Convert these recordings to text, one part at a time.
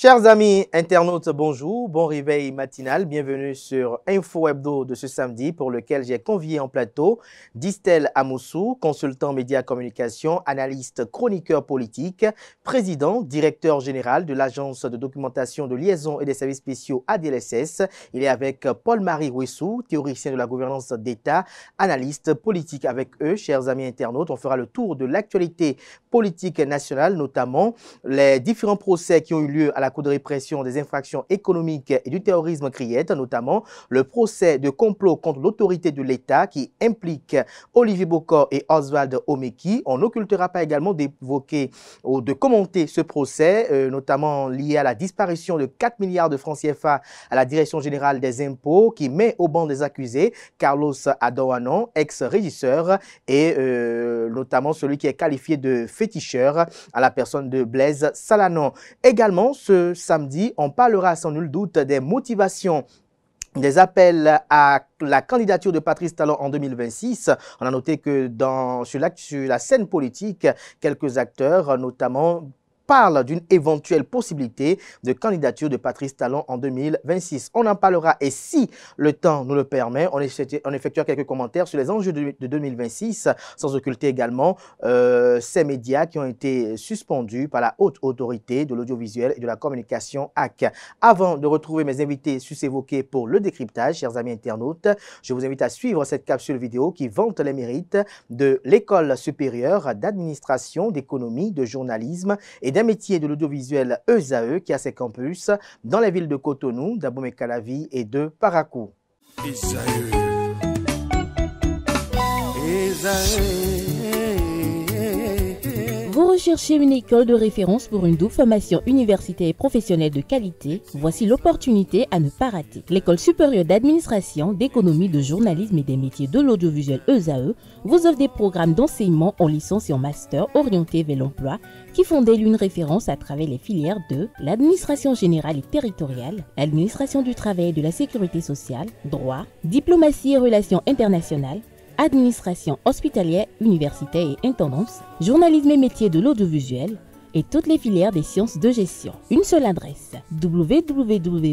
Chers amis internautes, bonjour, bon réveil matinal, bienvenue sur Info Hebdo de ce samedi pour lequel j'ai convié en plateau Distel Amoussou, consultant médias communication, analyste chroniqueur politique, président, directeur général de l'agence de documentation de liaison et des services spéciaux ADLSS. Il est avec Paul-Marie Rouissou, théoricien de la gouvernance d'État, analyste politique. Avec eux, chers amis internautes, on fera le tour de l'actualité politique nationale, notamment les différents procès qui ont eu lieu à la Cour de répression des infractions économiques et du terrorisme CRIET, notamment le procès de complot contre l'autorité de l'État qui implique Olivier Bokor et Oswald Omeki. On n'occultera pas également d'évoquer ou de commenter ce procès, notamment lié à la disparition de 4 milliards de francs CFA à la Direction générale des impôts qui met au banc des accusés Carlos Adoanon, ex-régisseur, et notamment celui qui est qualifié de féticheur à la personne de Blaise Salanon. Également, ce samedi, on parlera sans nul doute des motivations des appels à la candidature de Patrice Talon en 2026. On a noté que sur la scène politique, quelques acteurs, notamment, parle d'une éventuelle possibilité de candidature de Patrice Talon en 2026. On en parlera et si le temps nous le permet, on effectuera quelques commentaires sur les enjeux de 2026, sans occulter également ces médias qui ont été suspendus par la haute autorité de l'audiovisuel et de la communication AC. Avant de retrouver mes invités sus-évoqués pour le décryptage, chers amis internautes, je vous invite à suivre cette capsule vidéo qui vante les mérites de l'École supérieure d'administration, d'économie, de journalisme et d'un métier de l'audiovisuel ESAE qui a ses campus dans les villes de Cotonou, d'Abomey-Calavi et de Parakou. Vous recherchez une école de référence pour une double formation universitaire et professionnelle de qualité? Voici l'opportunité à ne pas rater. L'École supérieure d'administration, d'économie, de journalisme et des métiers de l'audiovisuel ESAE vous offre des programmes d'enseignement en licence et en master orientés vers l'emploi qui font d'elle une référence à travers les filières de l'administration générale et territoriale, l'administration du travail et de la sécurité sociale, droit, diplomatie et relations internationales, administration hospitalière, universitaire et intendance, journalisme et métiers de l'audiovisuel et toutes les filières des sciences de gestion. Une seule adresse, www.esae.bj.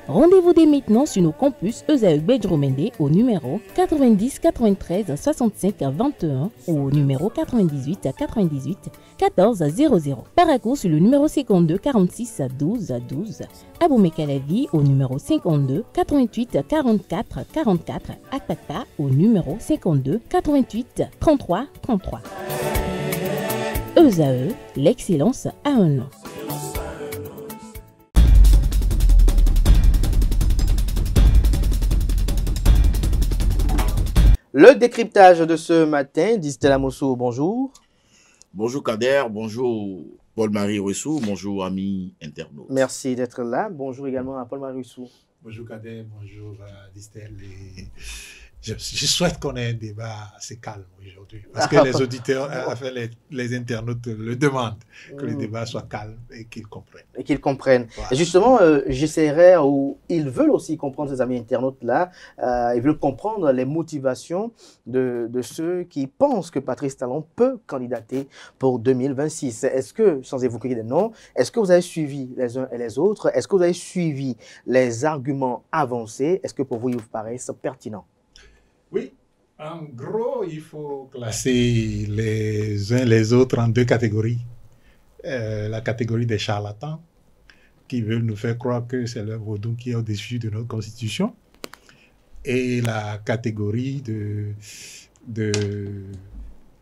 Rendez-vous dès maintenant sur nos campus ESAE Bedjromende au numéro 90 93 65 21 ou au numéro 98 98 14 00. Parakou sur le numéro 52 46 12 12. Abomey-Calavi au numéro 52 88 44 44. Akpata au numéro 52 88 33 33. ESAE, l'excellence à un nom. Le décryptage de ce matin, Distel Amoussou, bonjour. Bonjour Kader, bonjour Paul-Marie Rouissou, bonjour amis internautes. Merci d'être là. Bonjour également à Paul-Marie Rouissou. Bonjour Kader, bonjour Distel. Je souhaite qu'on ait un débat assez calme aujourd'hui. Parce que les auditeurs, enfin les internautes le demandent, que le débat soit calme et qu'ils comprennent. Et qu'ils comprennent. Voilà. Et justement, j'essaierai, ou ils veulent aussi comprendre, ces amis internautes-là, ils veulent comprendre les motivations de ceux qui pensent que Patrice Talon peut candidater pour 2026. Est-ce que, sans évoquer des noms, est-ce que vous avez suivi les uns et les autres? Est-ce que vous avez suivi les arguments avancés? Est-ce que pour vous, ils vous paraissent pertinents? Oui, en gros, il faut classer les uns les autres en deux catégories. La catégorie des charlatans, qui veulent nous faire croire que c'est le vaudou qui est au-dessus de notre constitution, et la catégorie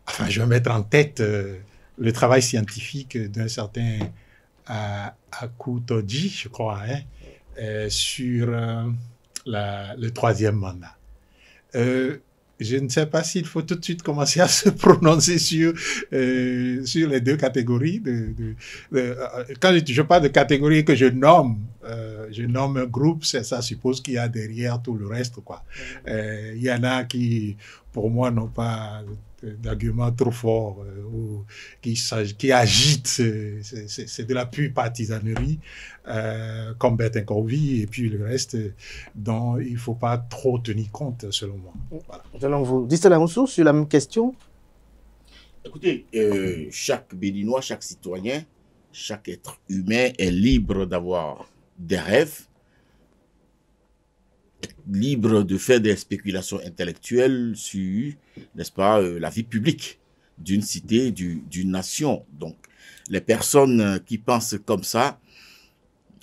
enfin, je vais mettre en tête le travail scientifique d'un certain Akou Todji, je crois, sur le troisième mandat. Je ne sais pas s'il faut tout de suite commencer à se prononcer sur les deux catégories. Quand je parle de catégories que je nomme un groupe, ça suppose qu'il y a derrière tout le reste, quoi. Il y en a qui, pour moi, n'ont pas d'arguments trop forts ou qui agitent, c'est de la pure partisanerie, comme Bertin Corvi, et puis le reste dont il ne faut pas trop tenir compte, selon moi. Voilà. Selon vous, Distel Amoussou, sur la même question? Écoutez, chaque Béninois, chaque citoyen chaque être humain est libre d'avoir des rêves, libre de faire des spéculations intellectuelles sur, n'est-ce pas, la vie publique d'une cité, d'une nation. Donc, les personnes qui pensent comme ça,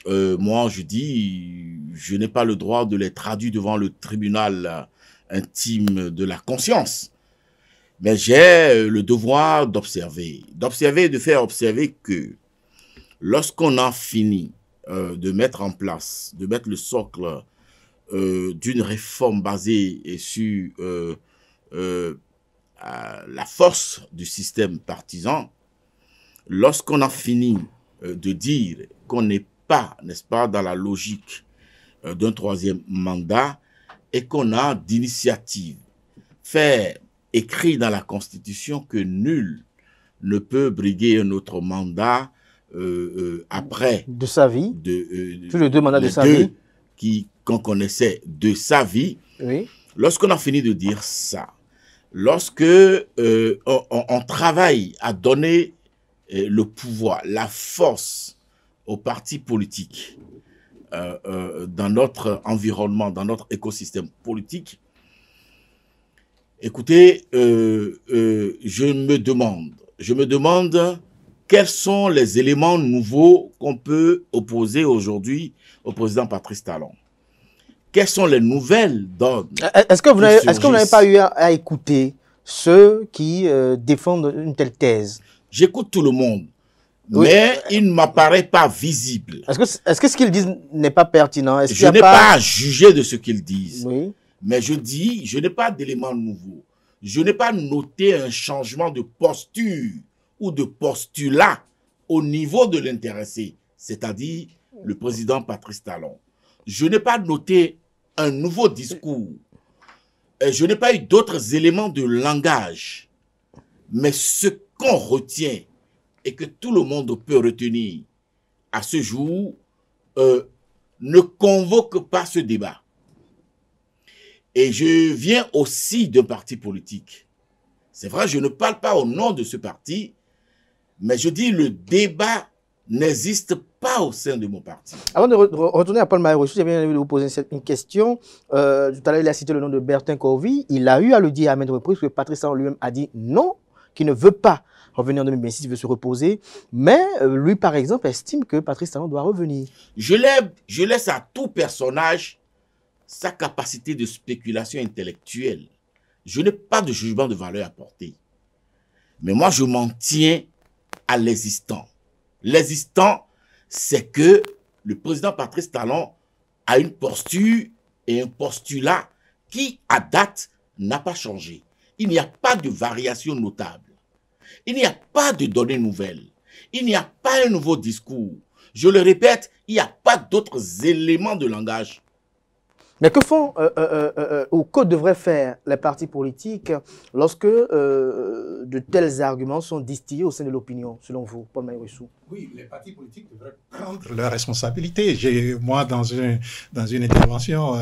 moi, je dis, je n'ai pas le droit de les traduire devant le tribunal intime de la conscience. Mais j'ai le devoir d'observer, de faire observer que lorsqu'on a fini de mettre en place, de mettre le socle d'une réforme basée sur la force du système partisan, lorsqu'on a fini de dire qu'on n'est pas, n'est-ce pas, dans la logique d'un troisième mandat et qu'on a d'initiative faire écrit dans la Constitution que nul ne peut briguer un autre mandat après de sa vie, tous les deux mandats de sa vie qu'on connaissait de sa vie. Oui. Lorsqu'on a fini de dire ça, lorsque on travaille à donner le pouvoir, la force aux partis politiques dans notre environnement, dans notre écosystème politique, écoutez, je me demande quels sont les éléments nouveaux qu'on peut opposer aujourd'hui au président Patrice Talon. Quelles sont les nouvelles donnes? Est-ce que vous n'avez pas eu à écouter ceux qui défendent une telle thèse? J'écoute tout le monde, oui. Mais il ne m'apparaît pas visible. Est-ce que ce qu'ils disent n'est pas pertinent? Je n'ai pas à juger de ce qu'ils disent. Oui. Mais je dis, je n'ai pas d'éléments nouveaux. Je n'ai pas noté un changement de posture ou de postulat au niveau de l'intéressé, c'est-à-dire le président Patrice Talon. Je n'ai pas noté un nouveau discours. Je n'ai pas eu d'autres éléments de langage. Mais ce qu'on retient et que tout le monde peut retenir à ce jour ne convoque pas ce débat. Et je viens aussi d'un parti politique. C'est vrai, je ne parle pas au nom de ce parti, mais je dis le débat n'existe pas au sein de mon parti. Avant de retourner à Paul-Marie Rossou, j'ai bien envie de vous poser une question. Tout à l'heure, il a cité le nom de Bertin Corvy. Il a eu à le dire à maintes reprises que Patrice Talon lui-même a dit non, qu'il ne veut pas revenir en 2026, il veut se reposer. Mais lui, par exemple, estime que Patrice Talon doit revenir. Je laisse à tout personnage sa capacité de spéculation intellectuelle. Je n'ai pas de jugement de valeur à porter. Mais moi, je m'en tiens à l'existant. L'existant, c'est que le président Patrice Talon a une posture et un postulat qui, à date, n'a pas changé. Il n'y a pas de variation notable. Il n'y a pas de données nouvelles. Il n'y a pas un nouveau discours. Je le répète, il n'y a pas d'autres éléments de langage. Mais que font ou que devraient faire les partis politiques lorsque de tels arguments sont distillés au sein de l'opinion, selon vous, Paul-Marie Rossou? Oui, les partis politiques devraient prendre leurs responsabilités. Moi, dans une intervention,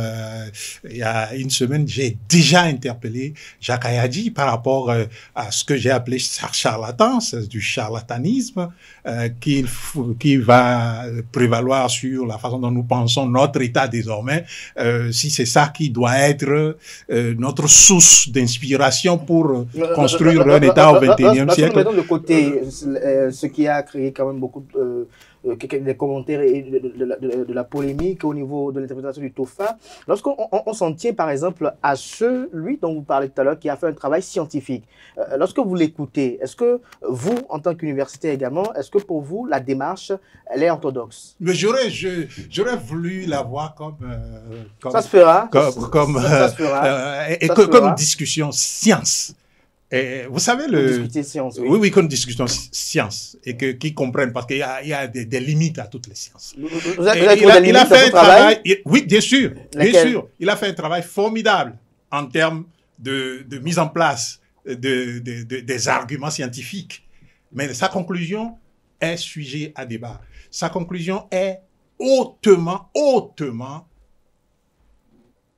il y a une semaine, j'ai déjà interpellé Jacques Ayadji par rapport à ce que j'ai appelé charlatan, c'est du charlatanisme qui va prévaloir sur la façon dont nous pensons notre État désormais, si c'est ça qui doit être notre source d'inspiration pour construire un État au XXIe siècle. Mettons de côté ce qui a créé quand même beaucoup des commentaires et de la polémique au niveau de l'interprétation du TOFA. Lorsqu'on s'en tient par exemple à celui dont vous parlez tout à l'heure qui a fait un travail scientifique, lorsque vous l'écoutez, est-ce que vous, en tant qu'universitaire également, est-ce que pour vous la démarche elle est orthodoxe? Mais j'aurais voulu la voir comme ça se fera, comme discussion science. Et vous savez, science, oui, comme discussion science, et qui comprennent, parce qu'il y a des limites à toutes les sciences. Il a fait un travail, oui, bien sûr, il a fait un travail formidable en termes de mise en place des arguments scientifiques. Mais sa conclusion est sujet à débat. Sa conclusion est hautement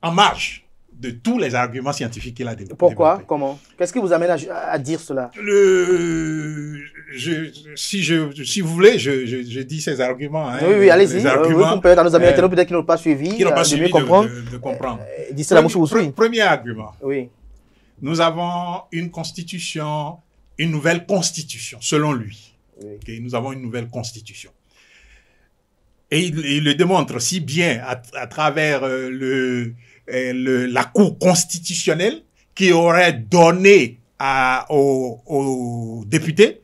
en marge de tous les arguments scientifiques qu'il a développés. Pourquoi? Comment? Qu'est-ce qui vous amène à dire cela? Si vous voulez, je dis ces arguments. Hein, oui, allez-y. Les arguments, oui, à nos amis internautes peut-être qui n'ont pas suivi, de comprendre. D'ici la Moussou aussi. Premier argument. Oui. Nous avons une constitution, une nouvelle constitution, selon lui. Oui. Okay, nous avons une nouvelle constitution. Et il le démontre si bien à travers la Cour constitutionnelle qui aurait donné aux députés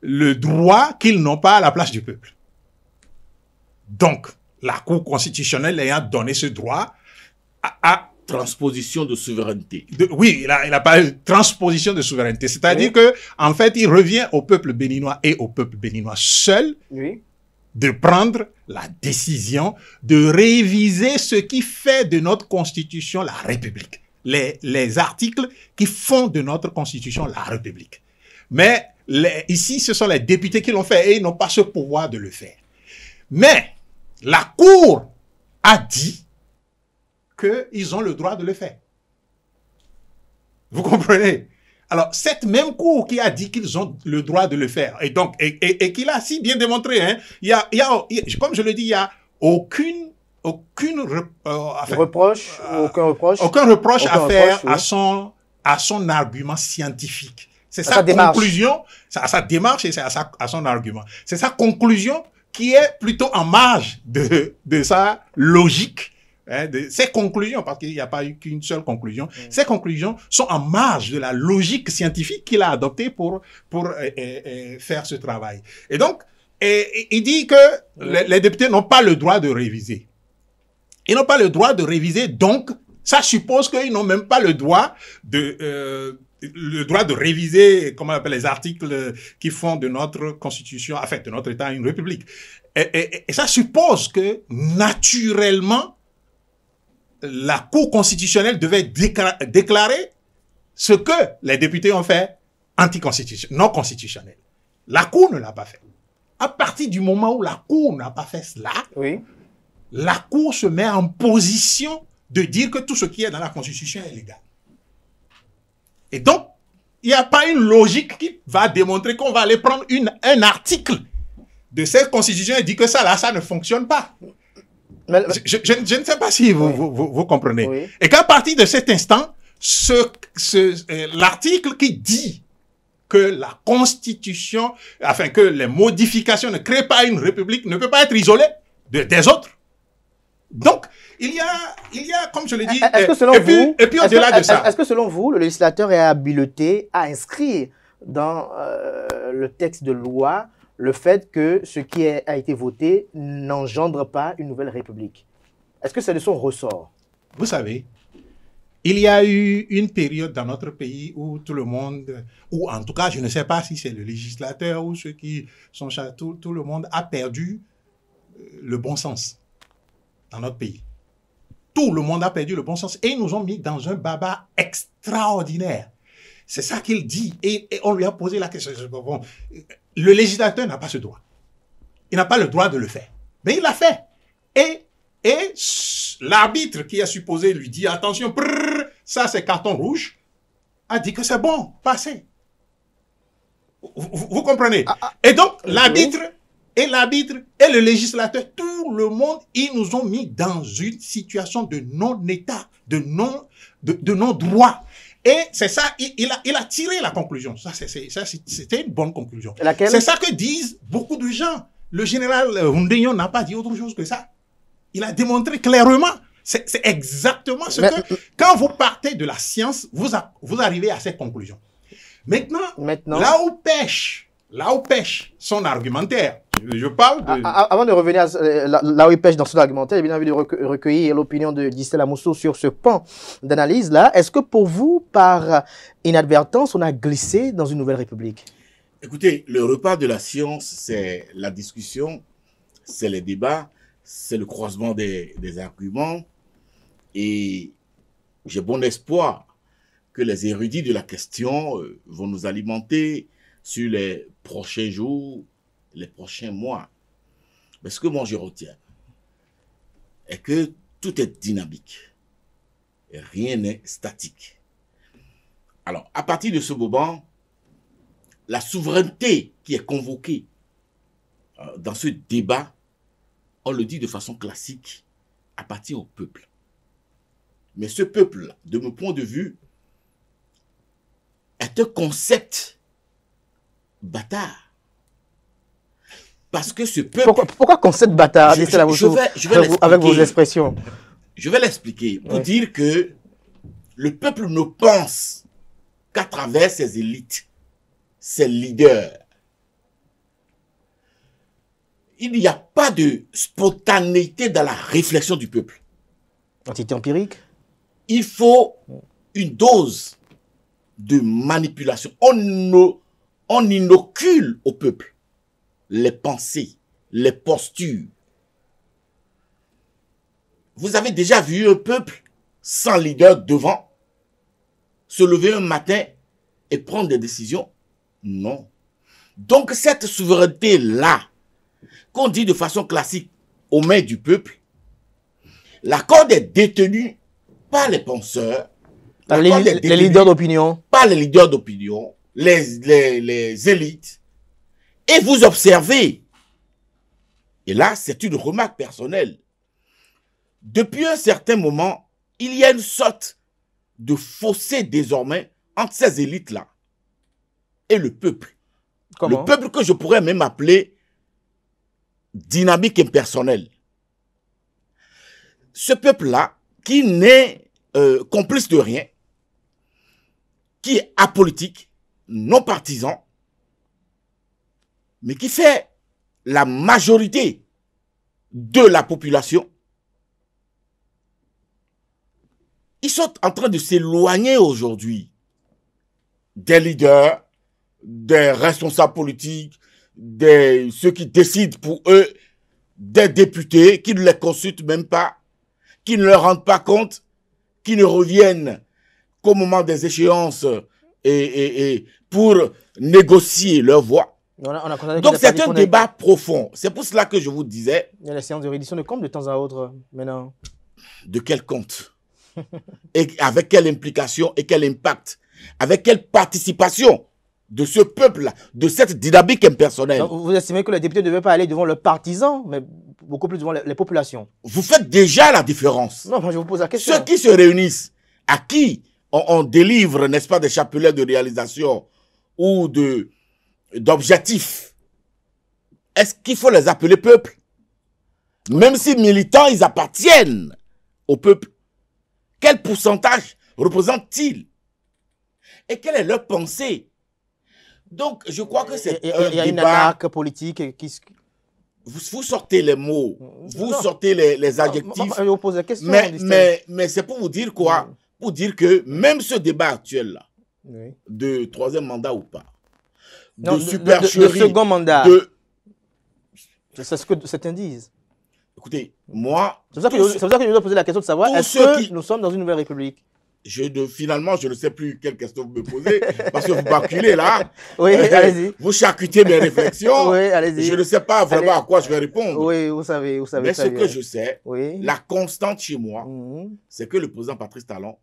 le droit qu'ils n'ont pas à la place du peuple. Donc, la Cour constitutionnelle ayant donné ce droit à transposition de souveraineté. Oui, il a pas eu transposition de souveraineté. C'est-à-dire que, en fait, il revient au peuple béninois et au peuple béninois seul de prendre la décision de réviser ce qui fait de notre constitution la République. Les articles qui font de notre constitution la République. Mais ici, ce sont les députés qui l'ont fait et ils n'ont pas ce pouvoir de le faire. Mais la Cour a dit qu'ils ont le droit de le faire. Vous comprenez? Alors, cette même Cour qui a dit qu'ils ont le droit de le faire, et donc, et qui l'a si bien démontré, hein, comme je le dis, il n'y a aucun reproche à faire à son argument scientifique. C'est sa conclusion, à sa démarche et à son argument. C'est sa conclusion qui est plutôt en marge de sa logique. Hein, ces conclusions, parce qu'il n'y a pas eu qu'une seule conclusion, ces conclusions sont en marge de la logique scientifique qu'il a adoptée pour faire ce travail. Et donc, il dit que les députés n'ont pas le droit de réviser. Ils n'ont pas le droit de réviser, donc ça suppose qu'ils n'ont même pas le droit de réviser, comment on appelle, les articles qui font de notre constitution, en fait, de notre État une république. Et ça suppose que, naturellement, la Cour constitutionnelle devait déclarer ce que les députés ont fait non constitutionnel. La Cour ne l'a pas fait. À partir du moment où la Cour n'a pas fait cela, la Cour se met en position de dire que tout ce qui est dans la Constitution est légal. Et donc, il n'y a pas une logique qui va démontrer qu'on va aller prendre un article de cette Constitution et dire que ça ne fonctionne pas. Je ne sais pas si vous comprenez. Oui. Et qu'à partir de cet instant, l'article qui dit que la Constitution, afin que les modifications ne créent pas une république, ne peut pas être isolé des autres. Donc, il y a, comme je l'ai dit, et puis au-delà de ça. Est-ce que selon vous, le législateur est habilité à inscrire dans le texte de loi le fait que ce qui a été voté n'engendre pas une nouvelle république? Est-ce que c'est de son ressort? Vous savez, il y a eu une période dans notre pays où tout le monde, ou en tout cas, je ne sais pas si c'est le législateur ou ceux qui sont tout le monde a perdu le bon sens dans notre pays. Tout le monde a perdu le bon sens et ils nous ont mis dans un baba extraordinaire. C'est ça qu'il dit et on lui a posé la question. Bon, le législateur n'a pas ce droit. Il n'a pas le droit de le faire. Mais il l'a fait. Et l'arbitre qui est supposé lui dire attention, ça c'est carton rouge, a dit que c'est bon, passez. Vous comprenez? Et donc l'arbitre et le législateur, tout le monde, ils nous ont mis dans une situation de non-état, de non-droit. Et c'est ça, il a tiré la conclusion. C'était une bonne conclusion. C'est ça que disent beaucoup de gens. Le général Hundéyon n'a pas dit autre chose que ça. Il a démontré clairement. C'est exactement ce que... Quand vous partez de la science, vous arrivez à cette conclusion. Maintenant, là où pêche son argumentaire, je parle de... Avant de revenir à là où il pêche dans son argumentaire, j'ai bien envie de recueillir l'opinion de Distel Amoussou sur ce pan d'analyse-là. Est-ce que pour vous, par inadvertance, on a glissé dans une nouvelle république? Écoutez, le repas de la science, c'est la discussion, c'est les débats, c'est le croisement des arguments. Et j'ai bon espoir que les érudits de la question vont nous alimenter sur les prochains jours, les prochains mois. Mais ce que moi je retiens est que tout est dynamique. rien n'est statique. Alors, à partir de ce moment, la souveraineté qui est convoquée dans ce débat, on le dit de façon classique, appartient au peuple. Mais ce peuple, de mon point de vue, est un concept bâtard. Parce que ce peuple... Pourquoi concept bâtard? Avec vos expressions. Je vais l'expliquer pour dire que le peuple ne pense qu'à travers ses élites, ses leaders. Il n'y a pas de spontanéité dans la réflexion du peuple. Entité empirique? Il faut une dose de manipulation. On inocule au peuple les pensées, les postures. Vous avez déjà vu un peuple sans leader devant se lever un matin et prendre des décisions? Non. Donc cette souveraineté-là, qu'on dit de façon classique aux mains du peuple, l'accord est détenu par les penseurs, les leaders d'opinion, par les leaders d'opinion, les élites. Et vous observez, et là c'est une remarque personnelle, depuis un certain moment, il y a une sorte de fossé désormais entre ces élites-là et le peuple. Comment? Le peuple que je pourrais même appeler dynamique impersonnelle. Ce peuple-là, qui n'est complice de rien, qui est apolitique, non partisan, mais qui fait la majorité de la population, ils sont en train de s'éloigner aujourd'hui des leaders, des responsables politiques, ceux qui décident pour eux, des députés qui ne les consultent même pas, qui ne leur rendent pas compte, qui ne reviennent qu'au moment des échéances et pour négocier leur voix. Donc c'est un débat profond. C'est pour cela que je vous disais... Il y a la séance de reddition de comptes de temps à autre maintenant. De quel compte? Et avec quelle implication et quel impact? Avec quelle participation de ce peuple-là, de cette dynamique impersonnelle? Donc, vous estimez que les députés ne devaient pas aller devant leurs partisans, mais beaucoup plus devant les populations? Vous faites déjà la différence. Non, moi je vous pose la question. Ceux qui se réunissent, à qui on délivre, n'est-ce pas, des chapelets de réalisation ou d'objectifs, est-ce qu'il faut les appeler peuple? Même si militants, ils appartiennent au peuple. Quel pourcentage représentent-ils? Et quelle est leur pensée? Donc, je crois que c'est un Il y a une débat... arc politique qui... Vous sortez les mots, vous sortez les adjectifs. Je vous pose la question. Mais c'est pour vous dire quoi? Pour dire que même ce débat actuel-là, de troisième mandat ou pas, de supercherie... De second mandat. C'est ce que certains disent. Écoutez, moi... C'est pour ça que je dois poser la question de savoir, est-ce que nous sommes dans une nouvelle république? Finalement, je ne sais plus quelle question vous me posez, parce que vous basculez là. Oui, allez-y. Vous charcutez mes réflexions. Oui, allez-y. Je ne sais pas vraiment à quoi je vais répondre. Oui, vous savez. Mais ce que je sais, oui, la constante chez moi, c'est que le président Patrice Talon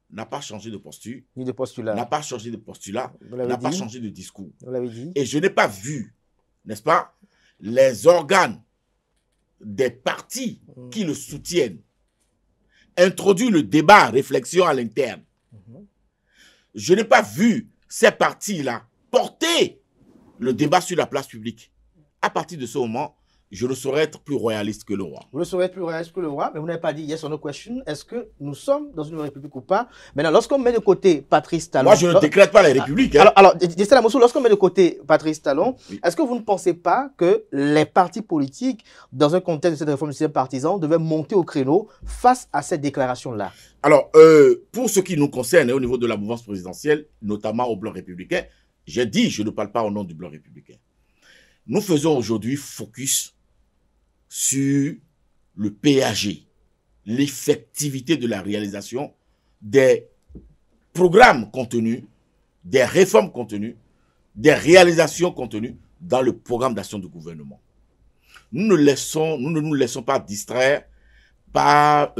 n'a pas changé de posture. Ni de postulat. N'a pas changé de postulat. N'a pas changé de discours. Vous l'avez dit. Et je n'ai pas vu, n'est-ce pas, les organes des partis qui le soutiennent introduire le débat, réflexion à l'interne. Je n'ai pas vu ces partis-là porter le débat sur la place publique. À partir de ce moment, je ne saurais être plus royaliste que le roi. Vous ne saurez être plus royaliste que le roi, mais vous n'avez pas dit yes or no question. Est-ce que nous sommes dans une république ou pas? Maintenant, lorsqu'on met de côté Patrice Talon... Moi, je ne décrète pas les républiques. Alors, Distel Amoussou, lorsqu'on met de côté Patrice Talon, oui. Est-ce que vous ne pensez pas que les partis politiques, dans un contexte de cette réforme du système partisan, devaient monter au créneau face à cette déclaration-là? Alors, pour ce qui nous concerne, au niveau de la mouvance présidentielle, notamment au Bloc républicain, j'ai dit, je ne parle pas au nom du Bloc républicain. Nous faisons aujourd'hui focus sur le PAG, l'effectivité de la réalisation des programmes contenus, des réformes contenues, des réalisations contenues dans le programme d'action du gouvernement. Nous ne nous laissons pas distraire par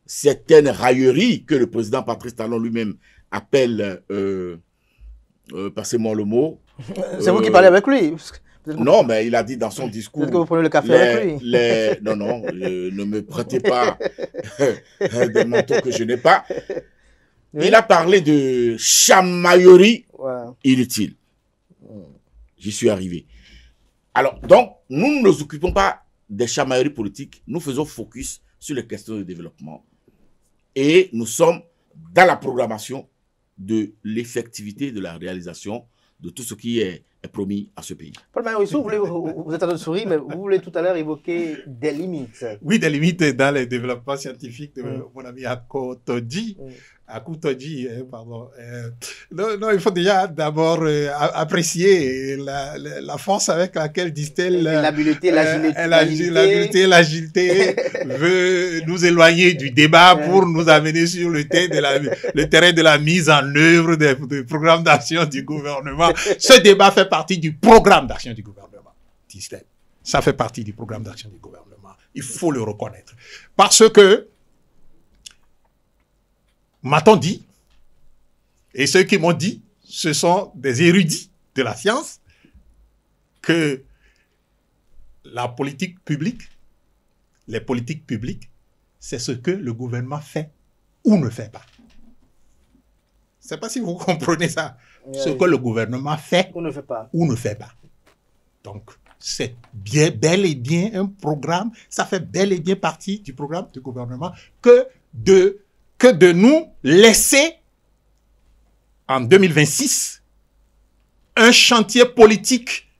certaines railleries que le président Patrice Talon lui-même appelle, passez-moi le mot. C'est vous qui parlez avec lui. Non, mais il a dit dans son discours. Peut-être que vous prenez le café avec lui. Non, ne me prêtez pas des manteaux que je n'ai pas. Oui. Il a parlé de chamaillerie inutile. J'y suis arrivé. Alors, donc, nous ne nous occupons pas des chamailleries politiques. Nous faisons focus sur les questions de développement. Et nous sommes dans la programmation de l'effectivité de la réalisation de tout ce qui est promis à ce pays. Paul Mayorissou, vous êtes en train de sourire, mais vous voulez tout à l'heure évoquer des limites. Oui, des limites dans le développement scientifique de mon ami Akutodji. Akutodji, pardon. Non, il faut déjà d'abord apprécier la force avec laquelle Distel, l'habileté, l'agilité veut nous éloigner du débat pour nous amener sur le terrain de la mise en œuvre des programmes d'action du gouvernement. Ce débat fait partie du programme d'action du gouvernement. Distel, ça fait partie du programme d'action du gouvernement. Il faut le reconnaître. Parce que m'a-t-on dit, et ceux qui m'ont dit, ce sont des érudits de la science, que la politique publique, les politiques publiques, c'est ce que le gouvernement fait ou ne fait pas. Je ne sais pas si vous comprenez ça. Ce que le gouvernement fait ou ne fait pas. Donc, c'est bel et bien un programme, ça fait bel et bien partie du programme du gouvernement que de nous laisser, en 2026, un chantier politique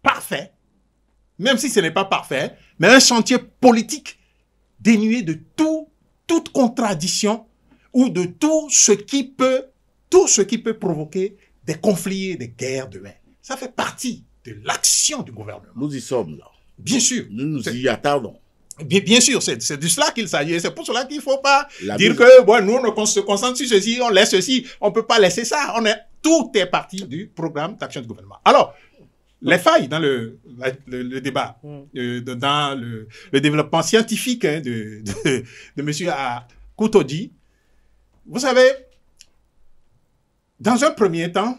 parfait, même si ce n'est pas parfait, mais un chantier politique dénué de toute contradiction ou de tout ce qui peut provoquer des conflits et des guerres demain. Ça fait partie de l'action du gouvernement. Nous y sommes là. Bien sûr. Nous nous y attardons. Bien sûr, c'est de cela qu'il s'agit. C'est pour cela qu'il ne faut pas dire que bon, nous, on se concentre sur ceci, on laisse ceci. On ne peut pas laisser ça. Tout est parti du programme d'action du gouvernement. Alors, les failles dans le débat, dans le développement scientifique de M. Akutodji, vous savez, dans un premier temps,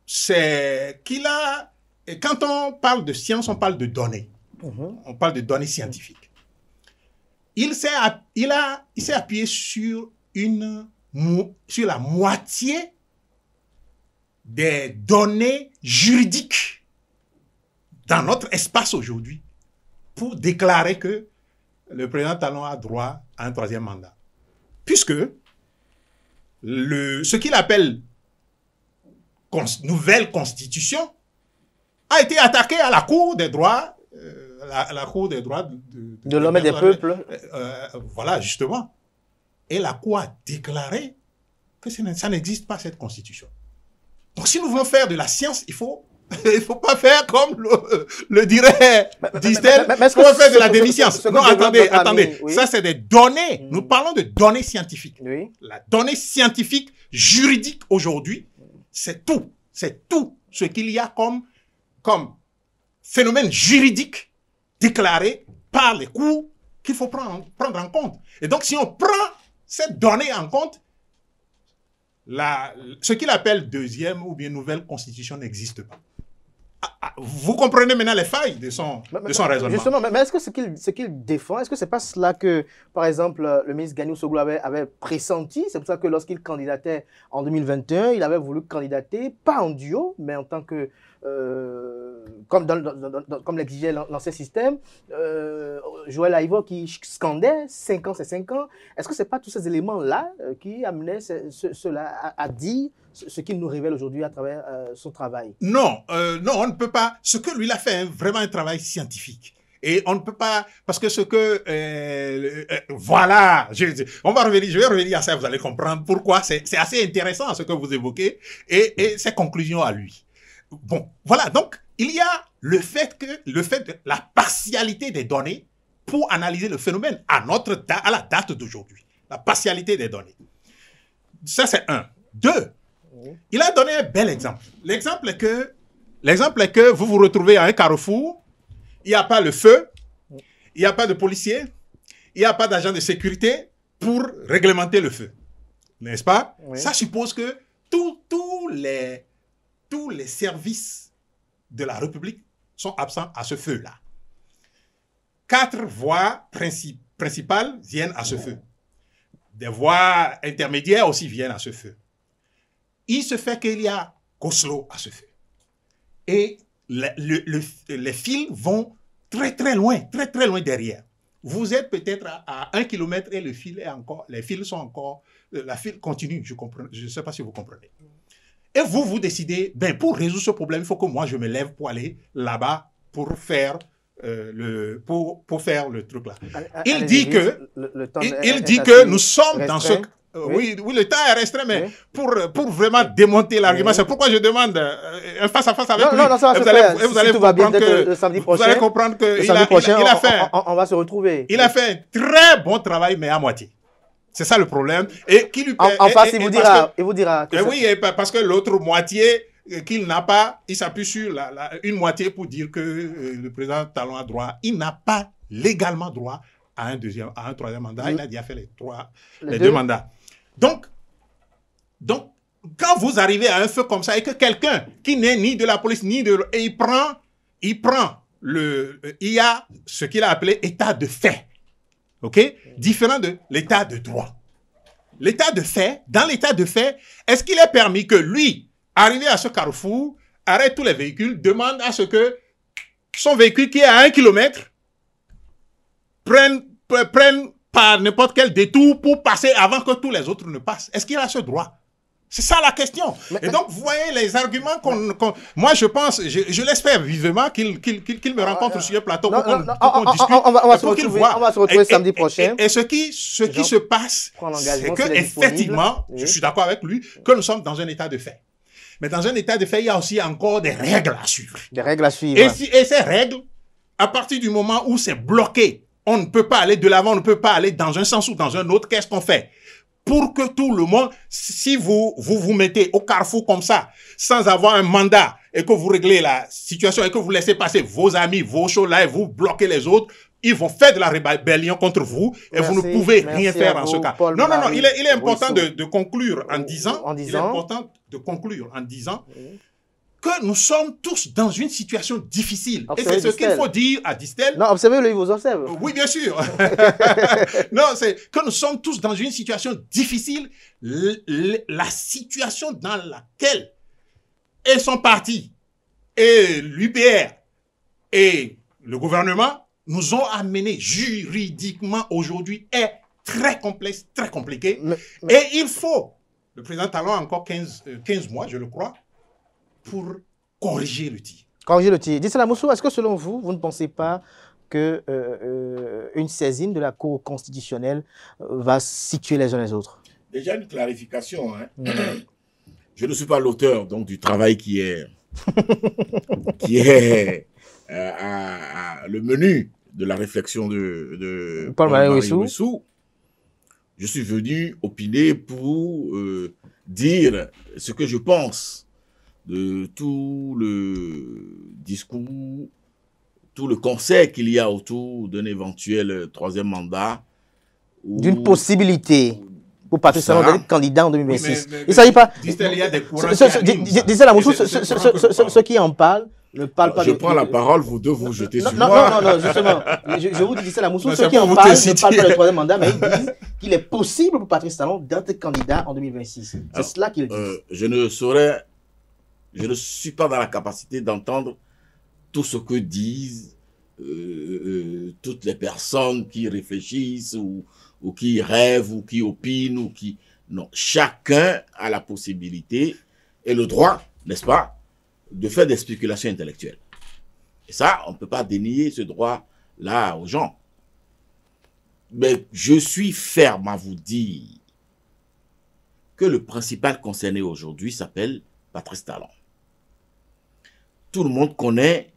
c'est qu'il a... Et quand on parle de science, on parle de données. On parle de données scientifiques. Il s'est appuyé sur la moitié des données juridiques dans notre espace aujourd'hui pour déclarer que le président Talon a droit à un troisième mandat. Puisque ce qu'il appelle nouvelle constitution a été attaqué à la Cour des droits la Cour des droits de l'homme et des peuples. Voilà, justement. Et la Cour a déclaré que ça n'existe pas, cette constitution. Donc, si nous voulons faire de la science, il faut pas faire comme le dirait Distel, il faut faire de la demi-science. Non, attendez. Oui. Ça, c'est des données. Nous parlons de données scientifiques. Oui. La donnée scientifique, juridique aujourd'hui, c'est tout. C'est tout ce qu'il y a comme phénomène juridique déclaré par les cours qu'il faut prendre en compte. Et donc, si on prend cette donnée en compte, ce qu'il appelle deuxième ou bien nouvelle constitution n'existe pas. Vous comprenez maintenant les failles de son raisonnement. Justement, mais est-ce que ce qu'il défend, est-ce que c'est pas cela que, par exemple, le ministre Gagnou Soglo avait pressenti? C'est pour ça que lorsqu'il candidatait en 2021, il avait voulu candidater, pas en duo, mais en tant que, comme l'exigeait l'ancien système, Joël Aïvo qui scandait 5 ans, c'est 5 ans. Est-ce que c'est pas tous ces éléments-là qui amenaient cela à dire ce qu'il nous révèle aujourd'hui à travers son travail? Non, on ne peut pas. Ce que lui a fait, vraiment un travail scientifique. Et on ne peut pas, parce que voilà, je vais revenir à ça, vous allez comprendre pourquoi. C'est assez intéressant ce que vous évoquez et ses conclusions à lui. Bon, voilà, donc il y a le fait de la partialité des données pour analyser le phénomène à la date d'aujourd'hui. La partialité des données. Ça, c'est un. 2, il a donné un bel exemple. L'exemple est que vous vous retrouvez à un carrefour, il n'y a pas le feu, il n'y a pas de policiers, il n'y a pas d'agent de sécurité pour réglementer le feu. N'est-ce pas? Oui. Ça suppose que tous les services de la République sont absents à ce feu-là. 4 voies principales viennent à ce feu. Des voies intermédiaires aussi viennent à ce feu. Il se fait qu'il y a Goslo à ce feu. Et les fils vont très loin derrière. Vous êtes peut-être à 1 kilomètre et les fils sont encore, la file continue, je ne sais pas si vous comprenez. Et vous décidez, pour résoudre ce problème, il faut que moi je me lève pour aller là-bas pour faire le truc là. Il dit que nous sommes dans ce... Oui, le temps est restreint, mais pour vraiment démonter l'argument, c'est pourquoi je demande un face-à-face avec lui. Non, ça va se faire. Vous allez comprendre que le samedi prochain, vous allez comprendre on va se retrouver. Il a fait un très bon travail, mais à moitié. C'est ça le problème. Et qui lui en face, il vous dira. Oui, parce que l'autre moitié qu'il n'a pas, il s'appuie sur une moitié pour dire que le président Talon a droit. Il n'a pas légalement droit à un troisième mandat. Il a déjà fait les deux mandats. Donc, quand vous arrivez à un feu comme ça et que quelqu'un qui n'est ni de la police ni de... Et il y a ce qu'il a appelé état de fait. OK? Différent de l'état de droit. L'état de fait, dans l'état de fait, est-ce qu'il est permis que lui, arrivé à ce carrefour, arrête tous les véhicules, demande à ce que son véhicule qui est à 1 kilomètre prenne par n'importe quel détour pour passer avant que tous les autres ne passent? Est-ce qu'il a ce droit? C'est ça la question. Et donc, vous voyez les arguments moi, je pense, je l'espère vivement qu'il me rencontre sur le plateau pour qu'on discute. On va se retrouver samedi prochain. Et ce qui se passe, c'est que effectivement, je suis d'accord avec lui, que nous sommes dans un état de fait. Mais dans un état de fait, il y a aussi encore des règles à suivre. Des règles à suivre. Et ces règles, à partir du moment où c'est bloqué, on ne peut pas aller de l'avant, on ne peut pas aller dans un sens ou dans un autre, qu'est-ce qu'on fait? Pour que tout le monde, si vous mettez au carrefour comme ça, sans avoir un mandat, et que vous réglez la situation, et que vous laissez passer vos amis, vos choses là, et vous bloquez les autres, ils vont faire de la rébellion contre vous, et vous ne pouvez rien faire en ce cas. Non, il est important de conclure en disant, que nous sommes tous dans une situation difficile. Et c'est ce qu'il faut dire à Distel. Non, observez-le, il vous observe. Oui, bien sûr. Non, c'est que nous sommes tous dans une situation difficile. La situation dans laquelle et son parti, et l'UPR, et le gouvernement nous ont amenés juridiquement aujourd'hui est très complexe, très compliqué. Et il faut, le président Talon a encore 15 mois, je le crois, pour corriger le tir. Corriger le tir. Dissel Amoussou, est-ce que selon vous, vous ne pensez pas que une saisine de la Cour constitutionnelle va situer les uns les autres? Déjà une clarification. Hein. Je ne suis pas l'auteur donc du travail qui est le menu de la réflexion de Paul-Marie Wissou. Je suis venu opiner pour dire ce que je pense de tout le discours, tout le conseil qu'il y a autour d'un éventuel troisième mandat. D'une possibilité pour Patrice Talon d'être candidat en 2026. Oui, il ne s'agit pas... Distel, il y a des courants Dissel Amoussou, ceux qui en parlent ne parlent pas je prends la parole, vous deux vous jetez sur moi. Non, justement. Je vous dis Dissel Amoussou, ceux qui en parlent ne parlent pas du troisième mandat, mais ils disent qu'il est possible pour Patrice Talon d'être candidat en 2026. C'est cela qu'ils disent. Je ne suis pas dans la capacité d'entendre tout ce que disent toutes les personnes qui réfléchissent ou qui rêvent ou qui opinent ou qui... Non, chacun a la possibilité et le droit, n'est-ce pas, de faire des spéculations intellectuelles. Et ça, on ne peut pas dénier ce droit-là aux gens. Mais je suis ferme à vous dire que le principal concerné aujourd'hui s'appelle Patrice Talon. Tout le monde connaît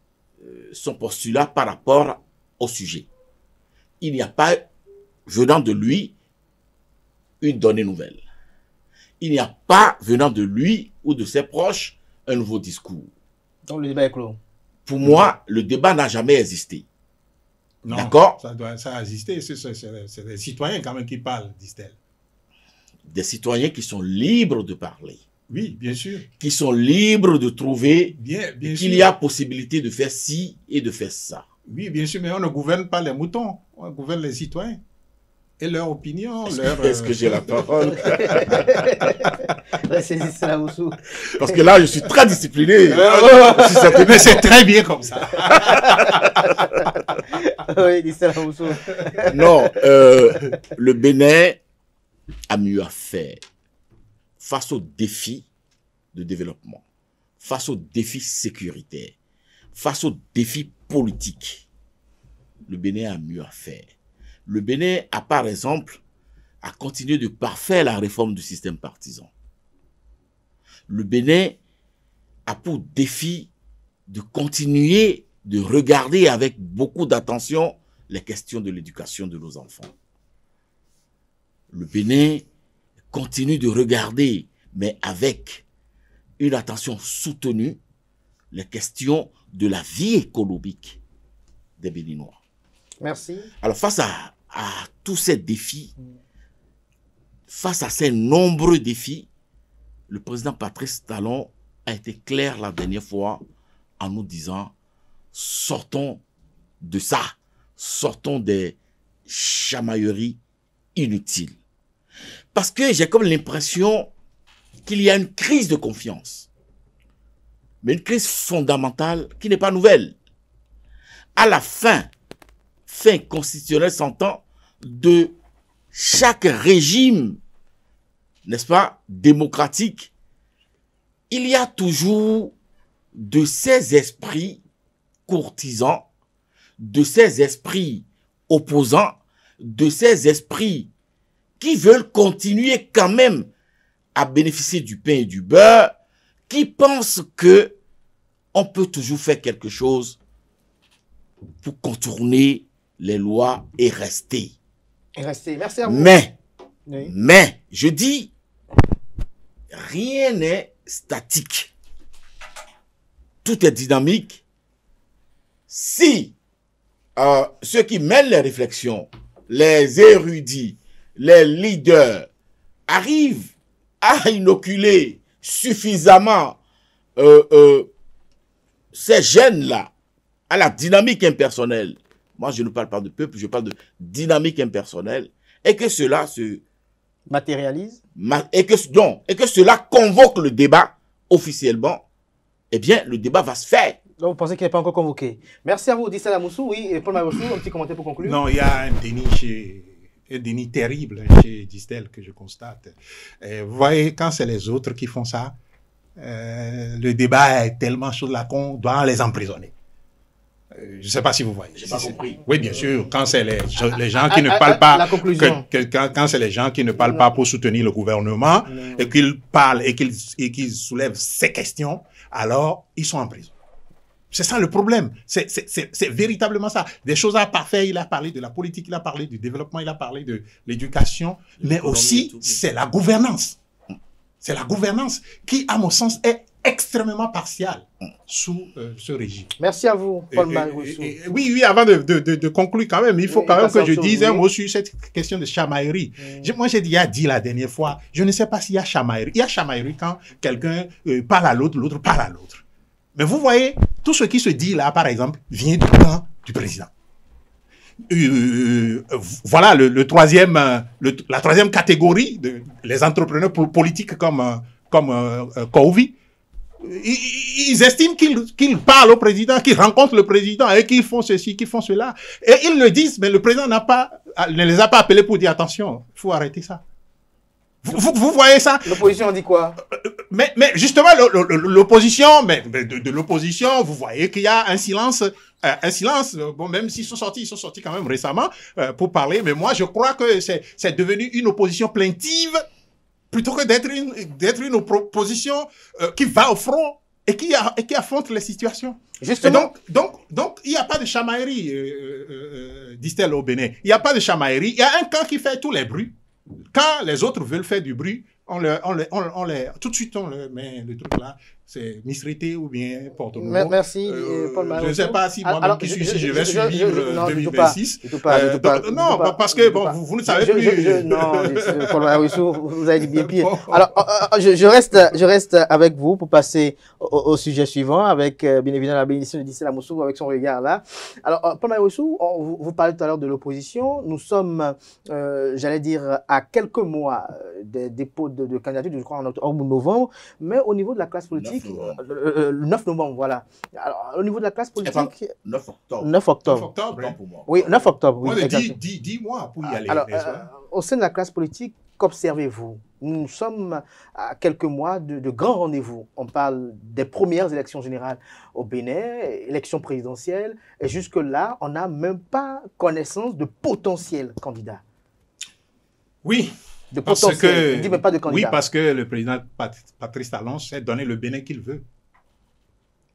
son postulat par rapport au sujet. Il n'y a pas, venant de lui, une donnée nouvelle. Il n'y a pas, venant de lui ou de ses proches, un nouveau discours. Donc le débat est clos. Pour moi, le débat n'a jamais existé. D'accord? Ça a existé. C'est des citoyens quand même qui parlent, disent-elles. Des citoyens qui sont libres de parler. Oui, bien sûr. Qui sont libres de trouver qu'il y a possibilité de faire ci et de faire ça. Oui, bien sûr, mais on ne gouverne pas les moutons, on gouverne les citoyens. Et leur opinion, Est-ce que j'ai la parole? C'est la Moussou. Parce que là, je suis très discipliné. Mais c'est très bien comme ça. Oui, c'est la Moussou. Non, le Bénin a mieux à faire face aux défis de développement, face aux défis sécuritaires, face aux défis politiques. Le Bénin a mieux à faire. Le Bénin a, par exemple, à continuer de parfaire la réforme du système partisan. Le Bénin a pour défi de continuer de regarder avec beaucoup d'attention les questions de l'éducation de nos enfants. Le Bénin continue de regarder, mais avec une attention soutenue, les questions de la vie économique des Béninois. Merci. Alors, face à tous ces défis, face à ces nombreux défis, le président Patrice Talon a été clair la dernière fois en nous disant « Sortons de ça, sortons des chamailleries inutiles. » Parce que j'ai comme l'impression qu'il y a une crise de confiance, mais une crise fondamentale qui n'est pas nouvelle. À la fin constitutionnelle s'entend de chaque régime, n'est-ce pas, démocratique, il y a toujours de ces esprits courtisans, de ces esprits opposants, de ces esprits qui veulent continuer quand même à bénéficier du pain et du beurre, qui pensent que on peut toujours faire quelque chose pour contourner les lois et rester. Merci à vous. Mais, je dis, rien n'est statique. Tout est dynamique. Si ceux qui mènent les réflexions, les érudits, les leaders, arrivent à inoculer suffisamment ces gènes-là à la dynamique impersonnelle, moi je ne parle pas de peuple, je parle de dynamique impersonnelle, et que cela se matérialise, et que cela convoque le débat officiellement, eh bien le débat va se faire. Donc vous pensez qu'il n'est pas encore convoqué. Merci à vous, Dissel Amoussou. Oui, et Paul Marossou, un petit commentaire pour conclure. Non, il y a un déni terrible chez Distel que je constate. Vous voyez, quand c'est les autres qui font ça, le débat est tellement chaud là qu'on doit les emprisonner. Je ne sais pas si vous voyez. J'ai pas compris. Oui, bien sûr. Quand c'est les gens qui ne parlent pas, la conclusion. Quand c'est les gens qui ne parlent pas pour soutenir le gouvernement et qu'ils parlent et qu'ils soulèvent ces questions, alors ils sont en prison. C'est ça le problème. C'est véritablement ça. Des choses à parfaire. Il a parlé de la politique, il a parlé du développement, il a parlé de l'éducation, mais aussi c'est la gouvernance. C'est la gouvernance qui, à mon sens, est extrêmement partiale sous ce régime. Merci à vous, Paul Marossou. Oui, avant de conclure quand même, il faut quand même que je dise un mot sur cette question de chamaillerie. Moi, j'ai déjà dit la dernière fois, je ne sais pas s'il y a chamaillerie. Il y a chamaillerie quand quelqu'un parle à l'autre, l'autre parle à l'autre. Mais vous voyez, tout ce qui se dit là, par exemple, vient du camp du président. Voilà la troisième catégorie, les entrepreneurs politiques comme Kouvi. Ils estiment qu'ils parlent au président, qu'ils rencontrent le président et qu'ils font ceci, qu'ils font cela. Et ils le disent, mais le président ne les a pas appelés pour dire attention, il faut arrêter ça. Vous voyez ça? L'opposition dit quoi? Mais justement, l'opposition, de l'opposition, vous voyez qu'il y a un silence. Bon, même s'ils sont sortis quand même récemment pour parler. Mais moi, je crois que c'est devenu une opposition plaintive plutôt que d'être une opposition qui va au front et qui affronte les situations. Justement. Et donc, il n'y a pas de chamaillerie, disent-elles au Bénin. Il n'y a pas de chamaillerie. Il y a un camp qui fait tous les bruits. quand les autres veulent faire du bruit, tout de suite, on leur met le truc là, c'est Misrité ou bien Porto-Novo. Merci, Paul Maharossou. Je ne sais pas si moi-même qui suis ici, je vais suivre 2026. Non, parce que bon, vous ne savez plus. Non, Paul Maharossou, vous avez dit bien pire. Alors, je reste avec vous pour passer au sujet suivant, avec bien évidemment la bénédiction de Distel Amoussou avec son regard là. Alors, Paul Maharossou, vous parlez tout à l'heure de l'opposition. Nous sommes, j'allais dire, à quelques mois des dépôts de candidature, je crois en octobre ou novembre, mais au niveau de la classe politique, le 9 novembre, voilà. Alors, au niveau de la classe politique... 9 octobre. 9 octobre. 9 octobre, hein. Pour moi. Oui, 9 octobre. Oui, Moi, je dis 10 mois pour y aller. Alors, au sein de la classe politique, qu'observez-vous? Nous sommes à quelques mois de grands rendez-vous. On parle des premières élections générales au Bénin, élections présidentielles, et jusque-là, on n'a même pas connaissance de potentiels candidats. Oui. De potentiels, mais pas de candidats. Oui, parce que le président Patrice Talon s'est donné le Bénin qu'il veut.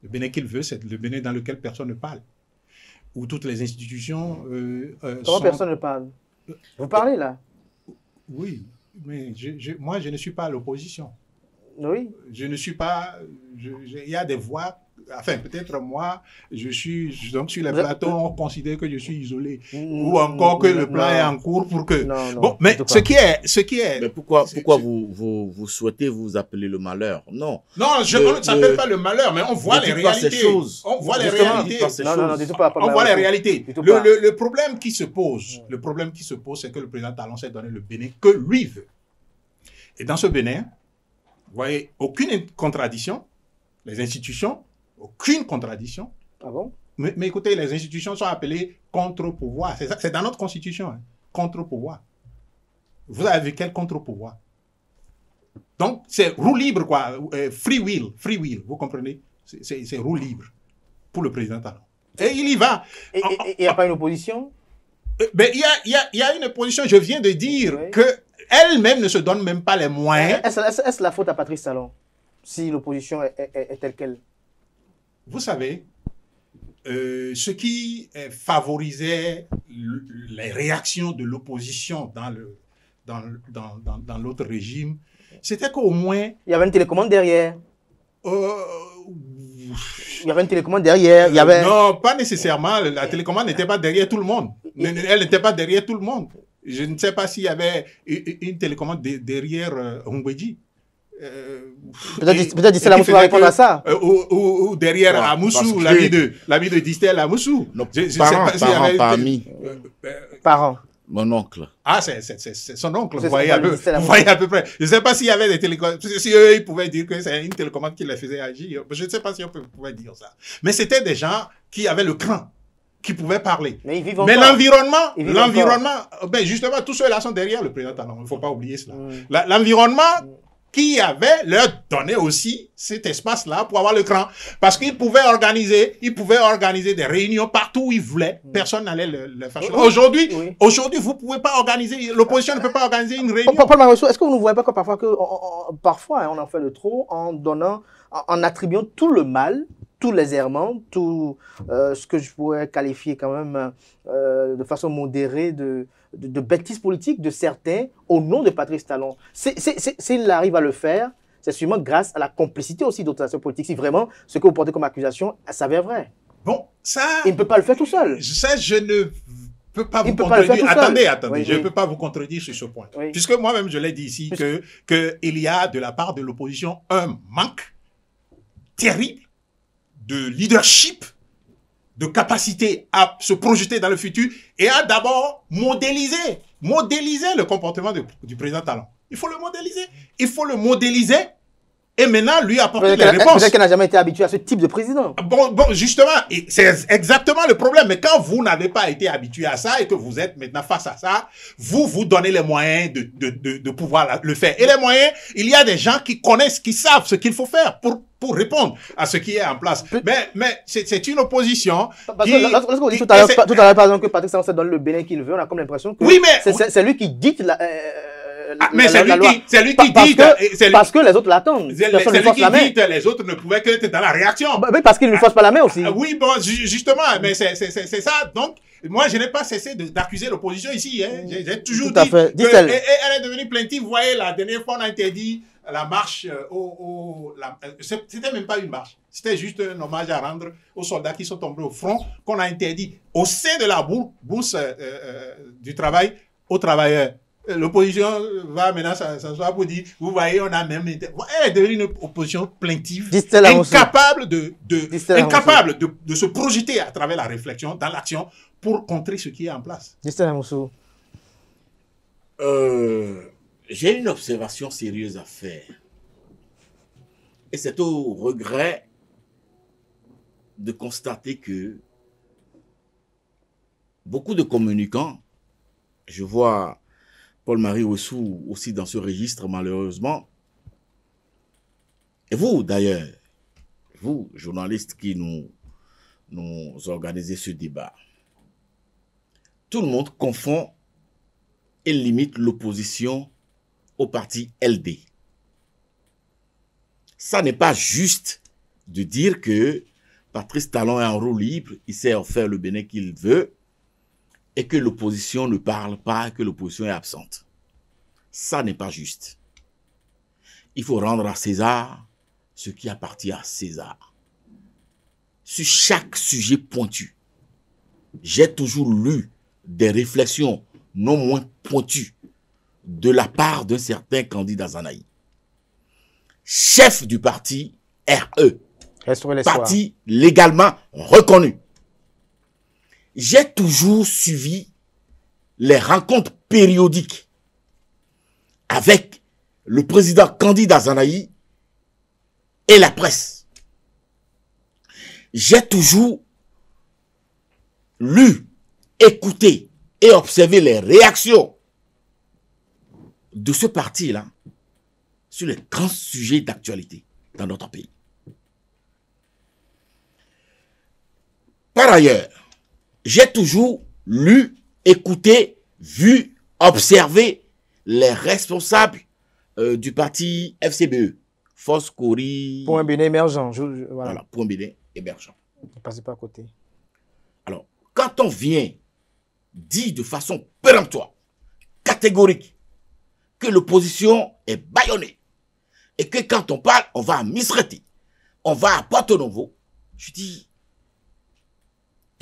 Le Bénin qu'il veut, c'est le Bénin dans lequel personne ne parle. Où toutes les institutions Comment personne ne parle? Vous parlez là? Oui, mais moi, je ne suis pas à l'opposition. Oui. Je ne suis pas... Il y a des voix... Enfin, peut-être moi, je suis... Donc, sur les plateaux, on considère que je suis isolé. Ou encore que le plan est en cours pour que... Bon, mais ce qui est... Mais pourquoi vous souhaitez vous appeler le malheur? Non. Non, on ne s'appelle pas le malheur, mais on voit les réalités. On voit les réalités. Non, du tout pas. On voit les réalités. Le problème qui se pose, c'est que le président Talon s'est donné le Bénin que lui veut. Et dans ce Bénin, vous voyez, aucune contradiction. Les institutions, aucune contradiction. Ah bon? Mais écoutez, les institutions sont appelées contre-pouvoir. C'est dans notre constitution, hein. Contre-pouvoir. Vous avez vu quel contre-pouvoir? Donc, c'est roue libre, quoi. Free will, vous comprenez? C'est roue libre pour le président Talon. Et il y va. Et il n'y a pas une opposition? Mais il y a une opposition, je viens de dire, oui, que elle-même ne se donne même pas les moyens. Est-ce la faute à Patrice Talon, si l'opposition est telle qu'elle? Vous savez, ce qui favorisait les réactions de l'opposition dans l'autre régime, c'était qu'au moins... Il y avait une télécommande derrière. Il y avait une télécommande derrière. Il y avait... Non, pas nécessairement. La télécommande n'était pas derrière tout le monde. Elle n'était pas derrière tout le monde. Je ne sais pas s'il y avait une télécommande derrière Ngweji. Peut-être Distel Amoussou va répondre à ça. Ou derrière Amoussou, l'ami de Distel Amoussou. Parents. Mon oncle. Ah, c'est son oncle, vous voyez à peu près. Je ne sais pas s'il y avait des télécommandes. Si eux, ils pouvaient dire que c'est une télécommande qui les faisait agir. Je ne sais pas si on pouvait dire ça. Mais c'était des gens qui avaient le cran, qui pouvaient parler. Mais l'environnement, ben justement, tous ceux-là sont derrière le président Talon. Il ne faut pas oublier cela. L'environnement qui avait leur donné aussi cet espace-là pour avoir le cran. Parce qu'ils pouvaient organiser des réunions partout où ils voulaient. Personne n'allait le faire. Aujourd'hui, vous ne pouvez pas organiser, l'opposition ne peut pas organiser une réunion. Paul Maharossou, est-ce que vous ne voyez pas que parfois on en fait de trop en attribuant tout le mal, tous les errements, tout ce que je pourrais qualifier quand même de façon modérée de bêtises politiques de certains au nom de Patrice Talon. S'il arrive à le faire, c'est sûrement grâce à la complicité aussi d'autres acteurs politiques. Si vraiment ce que vous portez comme accusation s'avère vrai. Bon, ça... Il ne peut pas le faire tout seul. Ça, je ne peux pas vous contredire. Attendez, oui, je ne peux pas vous contredire sur ce point. Oui. Puisque moi-même, je l'ai dit ici, qu'il y a de la part de l'opposition un manque terrible de leadership, de capacité à se projeter dans le futur et à d'abord modéliser le comportement du président Talon. Il faut le modéliser et maintenant lui apporter des réponses. Peut-être qu'elle n'a jamais été habituée à ce type de président. Bon, justement, c'est exactement le problème. Mais quand vous n'avez pas été habitué à ça et que vous êtes maintenant face à ça, vous donnez les moyens de pouvoir le faire. Et les moyens, il y a des gens qui connaissent, qui savent ce qu'il faut faire pour répondre à ce qui est en place. Mais c'est une opposition qui... Lorsqu'on dit tout à l'heure, par exemple, que Patrice Talon s'est donné le Bénin qu'il veut, on a comme l'impression que c'est lui qui dicte la... mais c'est lui qui dit... Parce que les autres l'attendent. C'est lui qui dit que les autres ne pouvaient que être dans la réaction. Oui, parce qu'il ne force pas la main aussi. Oui, bon, justement, mais c'est ça. Donc, Moi, je n'ai pas cessé d'accuser l'opposition ici. Hein. J'ai toujours Tout à dit fait. qu'elle est devenue plaintive. Vous voyez, la dernière fois, on a interdit la marche c'était même pas une marche. C'était juste un hommage à rendre aux soldats qui sont tombés au front, qu'on a interdit au sein de la bourse du travail aux travailleurs. L'opposition va maintenant s'asseoir pour dire, vous voyez, on a même été... Elle est devenue une opposition plaintive, incapable de se projeter à travers la réflexion, dans l'action, pour contrer ce qui est en place. J'ai une observation sérieuse à faire. Et c'est au regret de constater que beaucoup de communicants, je vois Paul-Marie Ouessou aussi dans ce registre, malheureusement. Et vous, d'ailleurs, vous, journalistes qui nous organisez ce débat, tout le monde confond et limite l'opposition au parti LD. Ça n'est pas juste de dire que Patrice Talon est en roue libre, il sait faire le bénin qu'il veut, et que l'opposition ne parle pas, que l'opposition est absente. Ça n'est pas juste. Il faut rendre à César ce qui appartient à César. Sur chaque sujet pointu, j'ai toujours lu des réflexions non moins pointues de la part d'un certain candidat Zanaï, chef du parti RE, parti légalement reconnu. J'ai toujours suivi les rencontres périodiques avec le président candidat Zanaï et la presse. J'ai toujours lu, écouté et observé les réactions de ce parti-là sur les grands sujets d'actualité dans notre pays. Par ailleurs, j'ai toujours lu, écouté, vu, observé les responsables du parti FCBE, Force Cori... Point Bénin émergent. Voilà, Point Bénin émergent. Ne passez pas à côté. Alors, quand on vient dire de façon péremptoire, catégorique, que l'opposition est bâillonnée, et que quand on parle, on va à Misrati, on va à Porto-Novo, je dis...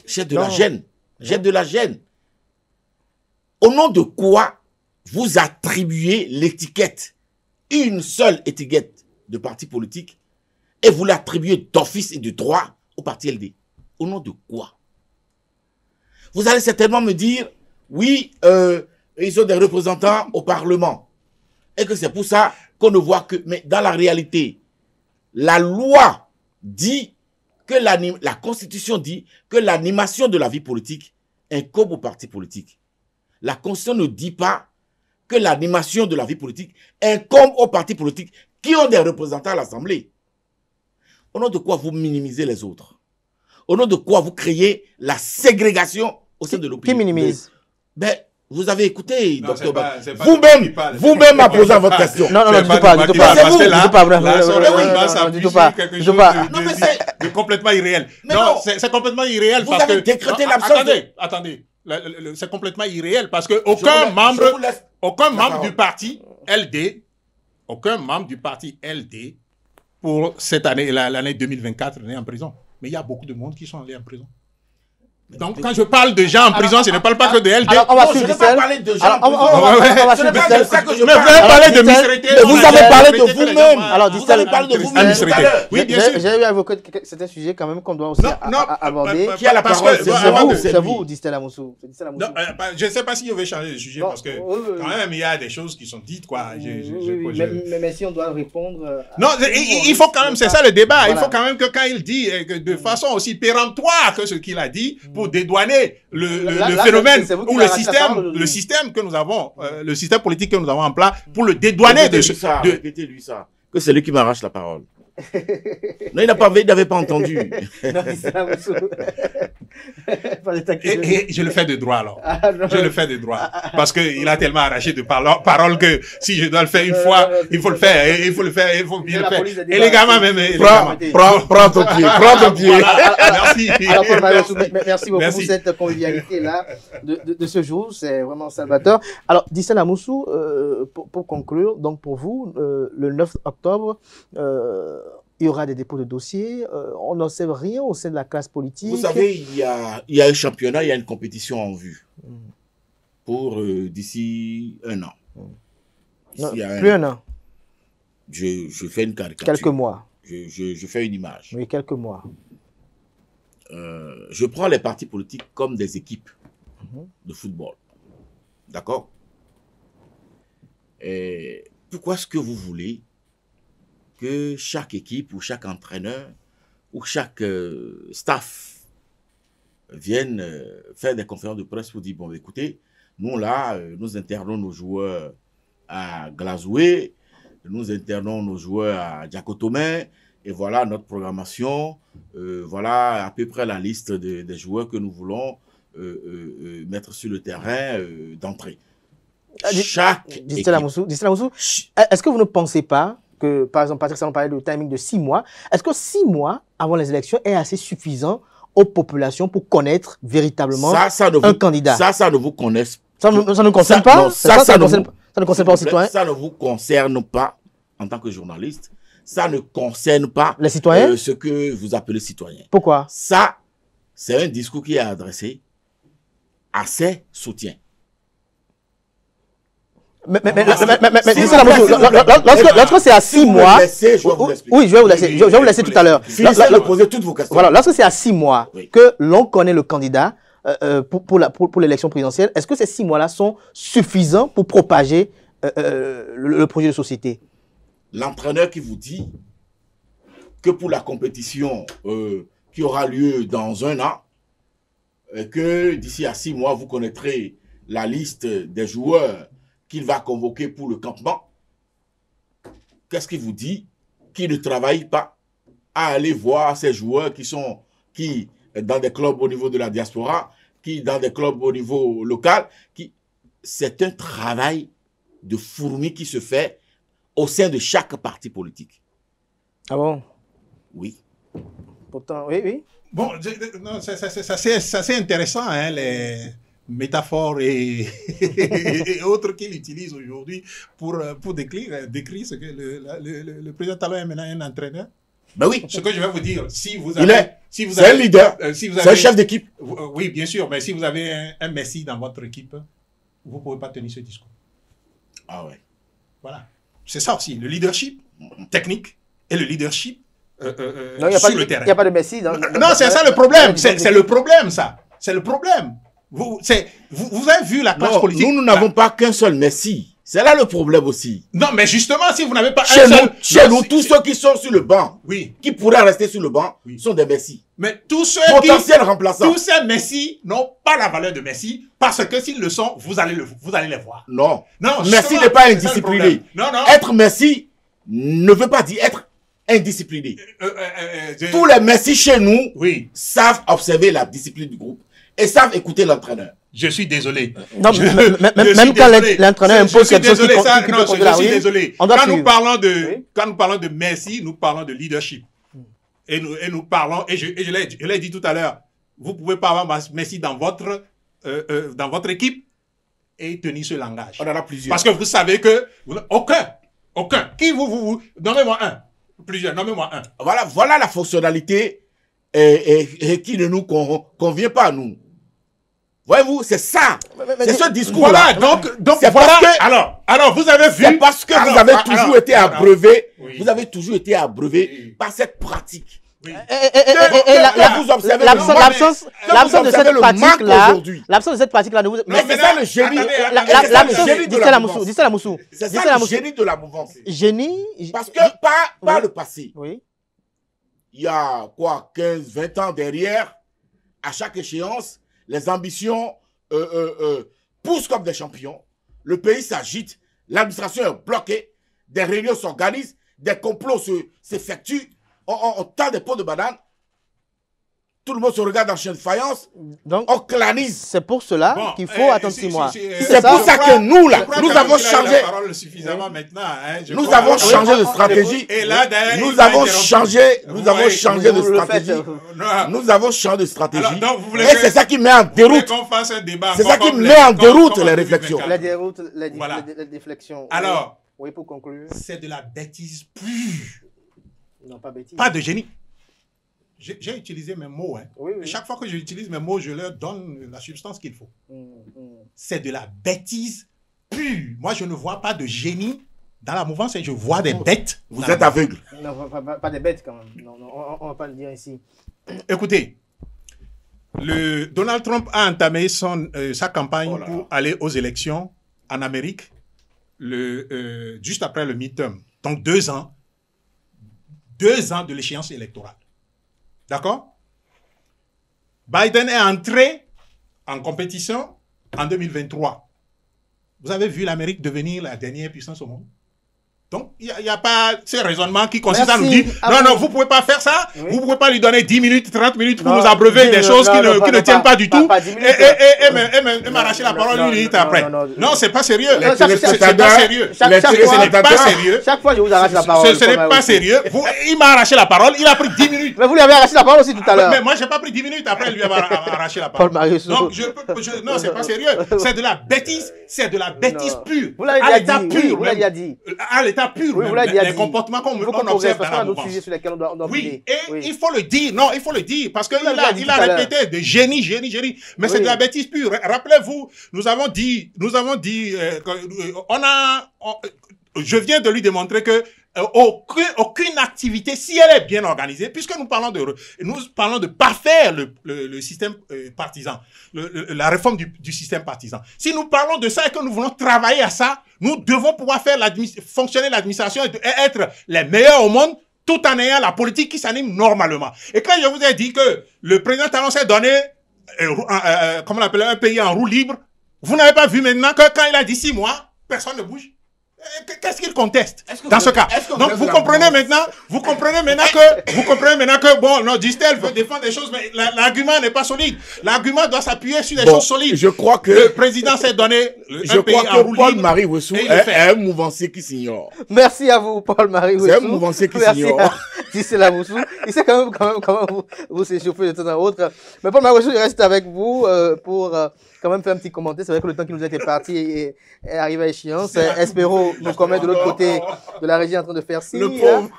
J'ai de la gêne. J'ai de la gêne. Au nom de quoi vous attribuez l'étiquette, une seule étiquette de parti politique, et vous l'attribuez d'office et de droit au parti LD? Au nom de quoi? Vous allez certainement me dire, oui, ils ont des représentants au Parlement, et que c'est pour ça qu'on ne voit que... Mais dans la réalité, la loi dit que la Constitution dit que l'animation de la vie politique incombe au parti politique. La Constitution ne dit pas que l'animation de la vie politique incombe aux partis politiques qui ont des représentants à l'Assemblée. Au nom de quoi vous minimisez les autres? Au nom de quoi vous créez la ségrégation au sein de l'opinion? Qui minimise? Ben, vous avez écouté, docteur Ba. Vous-même à posé votre question. Non, du tout pas. Du tout pas. Non, mais c'est complètement irréel. Non, c'est complètement irréel parce que... Vous avez décrété l'absence. Attendez. C'est complètement irréel parce que aucun membre du parti LD, pour cette année, l'année 2024, n'est en prison. Mais il y a beaucoup de monde qui sont allés en prison. Donc, quand je parle de gens en prison, je ne parle pas que de LD. Alors, on va suivre je ne vais pas parler de gens en prison. Ce n'est pas de ça que je parle. Vous avez parlé de Misrati. Vous avez parlé de vous-même. Alors, vous avez parlé de vous-même. Oui, bien sûr. J'ai eu à évoquer que c'est un sujet quand même qu'on doit aussi aborder. Qui a la parole? C'est vous, Distel Amoussou. Je ne sais pas si on veut changer de sujet parce que quand même, il y a des choses qui sont dites, quoi. Mais si on doit répondre... Non, il faut quand même, c'est ça le débat. Il faut quand même que quand il dit de façon aussi péremptoire que ce qu'il a dit, pour dédouaner le phénomène ou le système que nous avons, le système politique que nous avons en place, pour le dédouaner de ce... Répétez-lui ça, que c'est lui qui m'arrache la parole. Non, il n'avait pas entendu. Non, Dissel Amoussou. Et je le fais de droit alors. Je le fais de droit. Parce qu'il a tellement arraché de paroles que si je dois le faire une fois, il faut le faire. Il faut le faire. Il faut bien le faire. Et les gamins même. Prends ton pied. Prends ton pied. Merci. Alors, Paul Marius, merci beaucoup pour cette convivialité-là de ce jour. C'est vraiment salvateur. Alors, Dissel Amoussou, pour conclure, donc pour vous, le 9 octobre, il y aura des dépôts de dossiers. On n'observe rien au sein de la classe politique. Vous savez, il y a un championnat, il y a une compétition en vue pour d'ici un an. Non, plus un an. Je fais une caricature. Quelques mois. Je fais une image. Oui, quelques mois. Je prends les partis politiques comme des équipes de football. D'accord? Et pourquoi est-ce que vous voulez que chaque équipe ou chaque entraîneur ou chaque staff vienne faire des conférences de presse pour dire, bon, écoutez, nous là, nous internons nos joueurs à Glazoué, nous internons nos joueurs à Diakotomé, et voilà notre programmation, voilà à peu près la liste des joueurs que nous voulons mettre sur le terrain d'entrée. Dissel Amoussou, est-ce que vous ne pensez pas que, par exemple, Patrick Talon parlait de timing de 6 mois, est-ce que 6 mois avant les élections est assez suffisant aux populations pour connaître véritablement un candidat? Ça ne vous connaisse. Ça ne concerne pas? Ça ne concerne pas aux citoyens? Ça ne vous concerne pas en tant que journaliste. Ça ne concerne pas les citoyens? Ce que vous appelez citoyens. Pourquoi? Ça, c'est un discours qui est adressé à ses soutiens. Mais lorsque c'est à 6 mois, oui, je vais vous laisser, je vais vous laisser tout à l'heure. Poser toutes vos questions. Voilà, lorsque c'est à 6 mois que l'on connaît le candidat pour l'élection présidentielle, est-ce que ces 6 mois-là sont suffisants pour propager le projet de société? L'entraîneur qui vous dit que pour la compétition qui aura lieu dans un an, que d'ici à 6 mois, vous connaîtrez la liste des joueurs qu'il va convoquer pour le campement, qu'est-ce qu'il vous dit? Qu'il ne travaille pas à aller voir ces joueurs qui dans des clubs au niveau de la diaspora, qui dans des clubs au niveau local, c'est un travail de fourmi qui se fait au sein de chaque parti politique. Ah bon? Oui. Pourtant, oui. Bon, c'est assez intéressant, hein, les métaphores et autres qu'il utilise aujourd'hui pour décrire ce que le président Talon est maintenant un entraîneur. Ben oui. Ce que je vais vous dire, c'est un leader, c'est un chef d'équipe. Oui, bien sûr, mais si vous avez un Messi dans votre équipe, vous ne pouvez pas tenir ce discours. Ah ouais. Voilà. C'est ça aussi, le leadership technique et le leadership sur le terrain. Il n'y a pas de Messi. Non, c'est ça le problème. C'est le problème, ça. C'est le problème. Vous avez vu la classe politique. Nous n'avons pas qu'un seul Messi. C'est là le problème aussi. Non, mais justement, si vous n'avez pas chez nous, tous ceux qui sont sur le banc, qui pourraient rester sur le banc, sont des Messi. Mais tous ceux potentiels remplaçants. Tous ces Messi n'ont pas la valeur de Messi, parce que s'ils le sont, vous allez les voir. Non. Messi n'est pas indiscipliné. Non. Être Messi ne veut pas dire être indiscipliné. Tous les Messi chez nous savent observer la discipline du groupe et savent écouter l'entraîneur. Je suis désolé. Non, même quand l'entraîneur impose quelque chose je suis désolé. Quand nous parlons de Messi, nous parlons de leadership. Et nous parlons, et je l'ai dit tout à l'heure, vous ne pouvez pas avoir Messi dans votre équipe et tenir ce langage. On en a plusieurs. Parce que vous savez que aucun. Qui vous nommez-moi un. Plusieurs, nommez-moi un. Voilà la fonctionnalité et qui ne nous convient pas à nous. Voyez-vous, c'est ça. C'est ce discours-là. Voilà, donc voilà. Alors, vous avez vu. C'est parce que vous avez toujours été abreuvé. Vous avez toujours été abreuvé par cette pratique. Et l'absence de cette pratique-là, mais c'est ça le génie. Dissel Amoussou. C'est ça le génie de la mouvance. Génie. Parce que par le passé, il y a quoi, 15, 20 ans derrière, à chaque échéance, les ambitions poussent comme des champions. Le pays s'agite, l'administration est bloquée, des réunions s'organisent des complots s'effectuent, on tend des pots de banane, tout le monde se regarde en chien de faïence, Donc, on clanise. c'est pour cela qu'il faut attendre 6 mois. C'est pour ça que nous, là, nous avons changé. La parole suffisamment maintenant, hein, Nous avons changé de stratégie. Et là, nous avons changé de stratégie. Nous avons changé de stratégie. Et c'est ça qui met en déroute. C'est ça qui met en déroute les réflexions. La déroute, la déflexion. Alors, oui, pour conclure. c'est de la bêtise pure. Non, pas bêtise. Pas de génie. J'ai utilisé mes mots. Hein. Oui, oui. Et chaque fois que j'utilise mes mots, je leur donne la substance qu'il faut. C'est de la bêtise pure. Moi, je ne vois pas de génie dans la mouvance et je vois des bêtes. Vous êtes aveugle. Non, pas des bêtes quand même. Non, on ne va pas le dire ici. Écoutez, Donald Trump a entamé sa campagne pour aller aux élections en Amérique juste après le midterm. Donc 2 ans. 2 ans de l'échéance électorale. D'accord? Biden est entré en compétition en 2023. Vous avez vu l'Amérique devenir la dernière puissance au monde? Donc, il n'y a pas ce raisonnement qui consiste à nous dire non, vous ne pouvez pas faire ça, vous ne pouvez pas lui donner 10 minutes, 30 minutes pour nous abreuver des choses qui ne tiennent pas du tout et m'arracher la parole 1 minute après. Non, c'est pas sérieux. C'est pas sérieux. Chaque fois, je vous arrache la parole. Ce n'est pas sérieux. Il m'a arraché la parole, il a pris 10 minutes. Mais vous lui avez arraché la parole aussi tout à l'heure. Mais moi, je n'ai pas pris 10 minutes après lui avoir arraché la parole. Paul Marius. Donc, non, c'est pas sérieux. C'est de la bêtise. C'est de la bêtise pure. Vous l'avez déjà dit. Vous l'avez déjà dit. À l'état pur, oui, les comportements qu'on observe dans la mouvance. Sur lesquels on doit oui, et il faut le dire. Non, il faut le dire. Parce qu'il a répété de génie. Mais c'est de la bêtise pure. Rappelez-vous, nous avons dit, je viens de lui démontrer que aucune activité, si elle est bien organisée, puisque nous parlons de parfaire le système partisan, la réforme du système partisan. Si nous parlons de ça et que nous voulons travailler à ça, nous devons pouvoir faire fonctionner l'administration et être les meilleurs au monde, tout en ayant la politique qui s'anime normalement. Et quand je vous ai dit que le président Talon s'est donné, comment on appelle, un pays en roue libre, vous n'avez pas vu maintenant que quand il a dit 6 mois, personne ne bouge. Qu'est-ce qu'il conteste dans ce cas? Donc vous comprenez maintenant que bon, non, Distel veut défendre des choses, mais l'argument n'est pas solide. L'argument doit s'appuyer sur des choses solides. Je crois que le président s'est donné un pays en roue libre. Paul-Marie Wessou est un mouvancier qui s'ignore. Merci à vous, Paul-Marie Wessou. C'est un mouvancier qui s'ignore. Distel Amoussou. Il sait quand même vous s'échauffer de temps en autre. Mais Paul-Marie Wessou, je reste avec vous pour quand même faire un petit commentaire. C'est vrai que le temps qui nous était parti est arrivé à échéance. Espérons nous commettre de l'autre côté de la régie en train de faire signe. Le pauvre.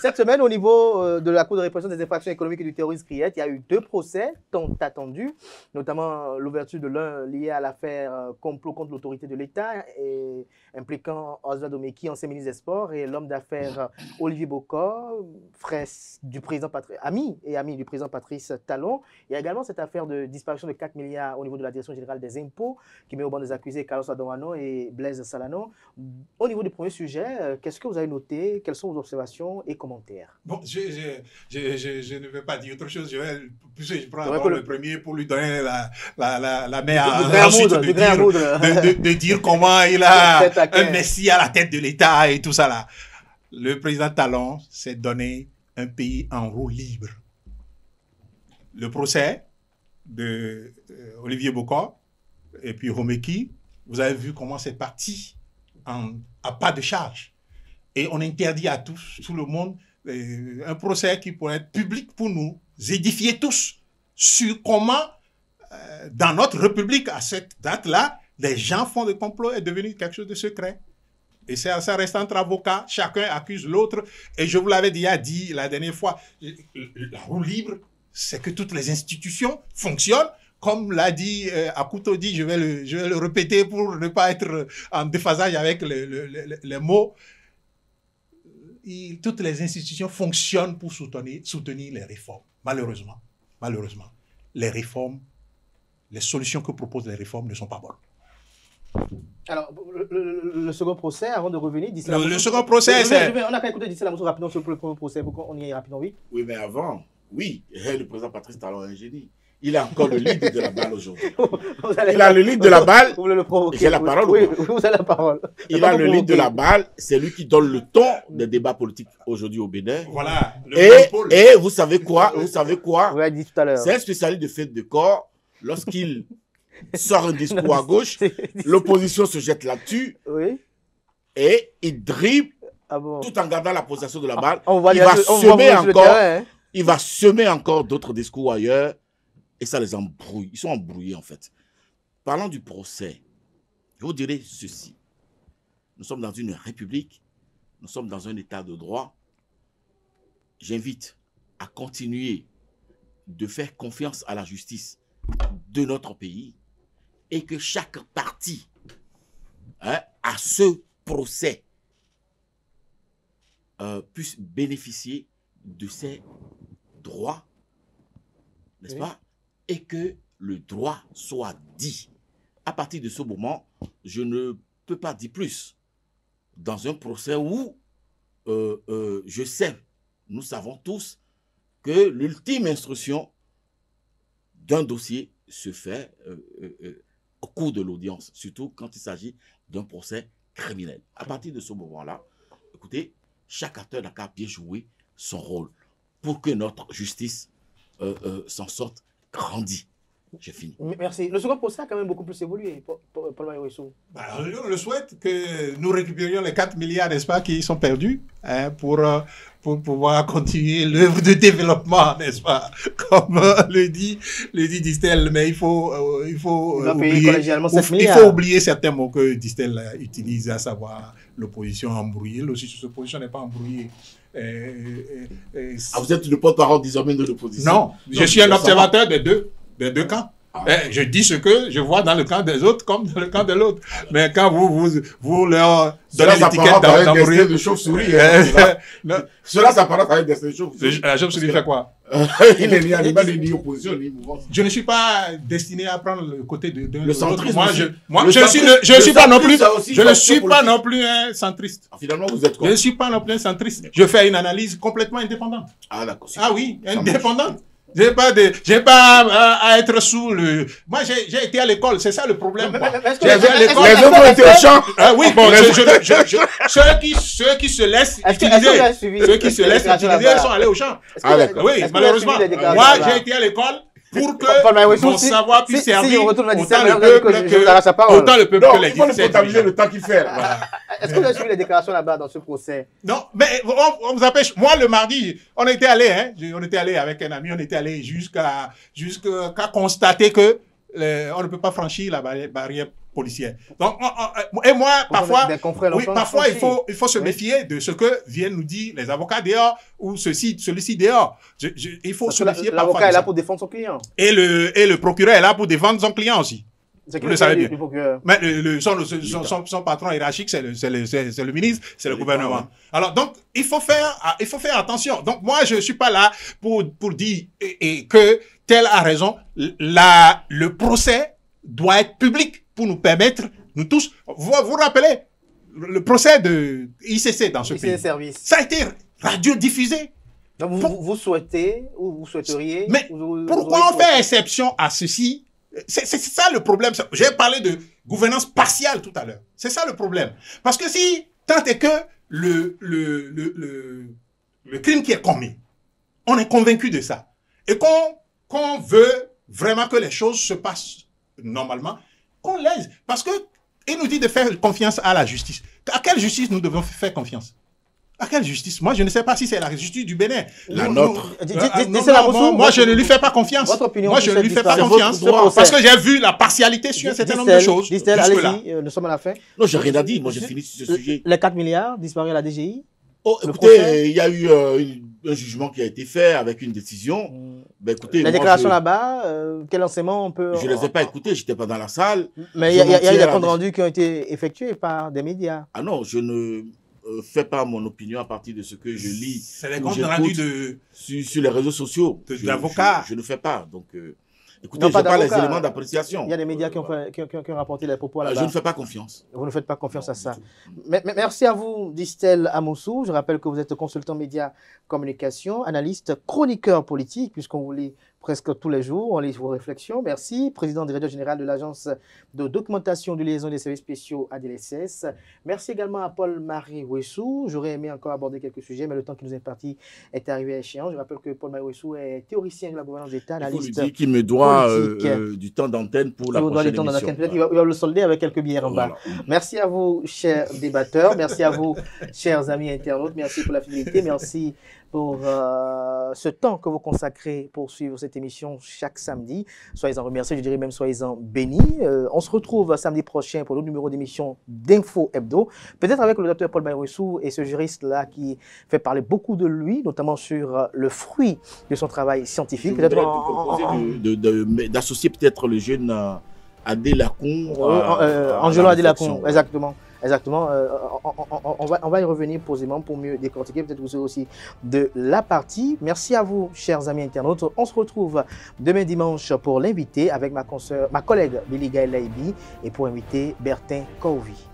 Cette semaine, au niveau de la Cour de répression des infractions économiques et du terrorisme CRIET, il y a eu 2 procès tant attendus, notamment l'ouverture de l'un lié à l'affaire complot contre l'autorité de l'État et impliquant Oswald Omeki, ancien ministre des Sports, et l'homme d'affaires Olivier Bocor, frère du président ami du président Patrice Talon. Il y a également cette affaire de disparition de 4 milliards au niveau de la Direction générale des impôts qui met au banc des accusés Carlos Adorano et Blaise Salano. Au niveau du premier sujet, qu'est-ce que vous avez noté? Quelles sont vos observations et commentaires? Bon, je ne vais pas dire autre chose. Je prends le premier pour lui donner la main ensuite de dire comment il a un messie à la tête de l'État et tout ça là. Le président Talon s'est donné un pays en roue libre. Le procès de Olivier Bocor et puis Omeki, vous avez vu comment c'est parti à pas de charge. Et on interdit à tous, tout le monde, un procès qui pourrait être public pour nous édifier tous sur comment, dans notre République, à cette date-là, les gens font des complots est devenu quelque chose de secret. Et ça reste entre avocats, chacun accuse l'autre. Et je vous l'avais déjà dit la dernière fois, la roue libre, c'est que toutes les institutions fonctionnent. Comme l'a dit Akuto dit, je vais le répéter pour ne pas être en déphasage avec les mots. Toutes les institutions fonctionnent pour soutenir les réformes. Malheureusement, les réformes, les solutions que proposent les réformes ne sont pas bonnes. Alors, le second procès, avant de revenir, le second procès, c'est... On a qu'à écouter Distel Amoussou rapidement sur le premier procès, pour qu'on y aille rapidement, oui. Oui, mais avant, oui, le président Patrice Talon est un génie. Il a encore le lead de la balle aujourd'hui. Il a le lead de la balle. Vous voulez le provoquer? J'ai la parole. Oui, vous avez la parole. Il a le lead de la balle. C'est lui qui donne le ton des débats politiques aujourd'hui au Bénin. Voilà. Et vous savez quoi? Vous savez quoi? Vous l'avez dit tout à l'heure. C'est un spécialiste de fête de corps. Lorsqu'il sort un discours à gauche, l'opposition se jette là-dessus. Oui. Et il dribble Bon. tout en gardant la possession de la balle. Il va semer encore d'autres discours ailleurs et ça les embrouille. Ils sont embrouillés en fait. Parlant du procès, je vous dirais ceci. Nous sommes dans une république, nous sommes dans un état de droit. J'invite à continuer de faire confiance à la justice de notre pays et que chaque partie à ce procès puisse bénéficier de ses droits, n'est-ce pas? Et que le droit soit dit. À partir de ce moment, je ne peux pas dire plus. Dans un procès où je sais, nous savons tous que l'ultime instruction d'un dossier se fait au cours de l'audience, surtout quand il s'agit d'un procès criminel. À partir de ce moment-là, écoutez, chaque acteur n'a qu'à bien jouer son rôle pour que notre justice s'en sorte grandie. J'ai fini. Merci. Le second procès a quand même beaucoup plus évolué, Paul Maïwessou. On le souhaite que nous récupérions les 4 milliards, n'est-ce pas, qui sont perdus pour pouvoir continuer l'œuvre de développement, n'est-ce pas, comme le dit Distel, mais il faut oublier certains mots que Distel utilise, à savoir l'opposition embrouillée. L'opposition n'est pas embrouillée. Vous êtes le porte-parole désormais de l'opposition? Non, je suis un observateur des deux camps. Je dis ce que je vois dans le camp des autres comme dans le camp de l'autre. Mais quand vous leur donnez l'étiquette d'embrouillé de chauve-souris, cela s'apparente à un destin de chauve-souris. La chauve-souris fait quoi? Il n'est ni animal, ni opposition, ni mouvement. Je ne suis pas destiné à prendre le côté de le centrisme. Moi, je ne suis pas non plus un centriste. Finalement, vous êtes quoi? Je ne suis pas non plus un centriste. Je fais une analyse complètement indépendante. Ah, d'accord. Ah oui, indépendante. J'ai pas à être sous le... Moi, j'ai été à l'école, c'est ça le problème. J'ai été à l'école. Les autres ont été au champ. Oui, bon, ceux qui se laissent utiliser, ils sont allés au champ. Oui, malheureusement. Moi, j'ai été à l'école pour que mon savoir puisse servir autant le peuple que les il faut le comptabiliser le temps qu'il fait. Est-ce que vous avez suivi les déclarations là-bas dans ce procès? Non, mais on vous empêche. Moi, le mardi, on était allé, on était allé avec un ami, on était allé jusqu'à constater que on ne peut pas franchir la barrière policière. Donc, et moi, parfois, il faut se méfier de ce que viennent nous dire les avocats dehors ou celui-ci dehors. Il faut se méfier. L'avocat est là pour défendre son client. Et le procureur est là pour défendre son client aussi. Vous le savez bien. Mais son patron hiérarchique, c'est le ministre, c'est le gouvernement. Alors, donc, il faut faire attention. Donc, moi, je suis pas là pour dire que tel a raison. Le procès doit être public pour nous permettre, nous tous, vous rappelez, le procès de ICC dans ce pays. Service. Ça a été radiodiffusé. Donc, vous souhaitez, ou vous souhaiteriez... Mais pourquoi on fait exception à ceci? C'est ça le problème. J'ai parlé de gouvernance partiale tout à l'heure. C'est ça le problème. Parce que si, tant est que le crime qui est commis, on est convaincu de ça, et qu'on veut vraiment que les choses se passent normalement, qu'on l'aise. Parce que il nous dit de faire confiance à la justice. À quelle justice nous devons faire confiance? À quelle justice? Moi, je ne sais pas si c'est la justice du Bénin. La nôtre. Moi, je ne lui fais pas confiance. Votre opinion? Moi, je ne lui fais pas confiance. Parce que j'ai vu la partialité sur un certain nombre de choses. Distel, allez-y, nous sommes à la fin. Non, j'ai rien à dire. Moi, j'ai fini sur ce sujet. Les 4 milliards disparus à la DGI? Oh, écoutez, il y a eu un jugement qui a été fait avec une décision. Ben, écoutez, les déclarations là-bas, quel enseignement on peut... Je ne les ai pas écoutées, je n'étais pas dans la salle. Mais il y a eu des comptes rendus qui ont été effectués par des médias. Ah non, je ne fais pas mon opinion à partir de ce que je lis. C'est les comptes rendus sur les réseaux sociaux. D'avocats. Je ne fais pas. Donc, écoutez, je n'ai pas les éléments d'appréciation. Il y a des médias qui ont rapporté les propos là-bas. Je ne fais pas confiance. Vous ne faites pas confiance à ça. Merci à vous, Distel Amoussou. Je rappelle que vous êtes consultant média communication, analyste, chroniqueur politique, puisqu'on voulait presque tous les jours. On lit vos réflexions. Merci. Président directeur général de l'Agence de documentation de liaison des services spéciaux ADLSS. Merci également à Paul-Marie Ouessou. J'aurais aimé encore aborder quelques sujets, mais le temps qui nous est imparti est arrivé à échéance. Je rappelle que Paul-Marie Ouessou est théoricien de la gouvernance d'État, analyste. Il faut lui dire qu'il me doit du temps d'antenne pour la prochaine émission. Peut-être qu'il va le solder avec quelques bières en bas. Merci à vous, chers débatteurs. Merci à vous, chers amis internautes. Merci pour la fidélité. Merci pour ce temps que vous consacrez pour suivre cette émission chaque samedi. Soyez-en remerciés, je dirais même soyez-en bénis. On se retrouve samedi prochain pour l'autre numéro d'émission d'Info Hebdo, peut-être avec le docteur Paul-Marie Ouessou et ce juriste-là qui fait parler beaucoup de lui, notamment sur le fruit de son travail scientifique. Je voudrais d'associer peut-être le jeune Adé Lacon. Angelo Adé Lacon, exactement. Exactement. On va y revenir posément pour mieux décortiquer. Peut-être que vous serez aussi de la partie. Merci à vous, chers amis internautes. On se retrouve demain dimanche pour l'invité avec ma collègue Billy Gaël Laibi et pour inviter Bertin Kouvi.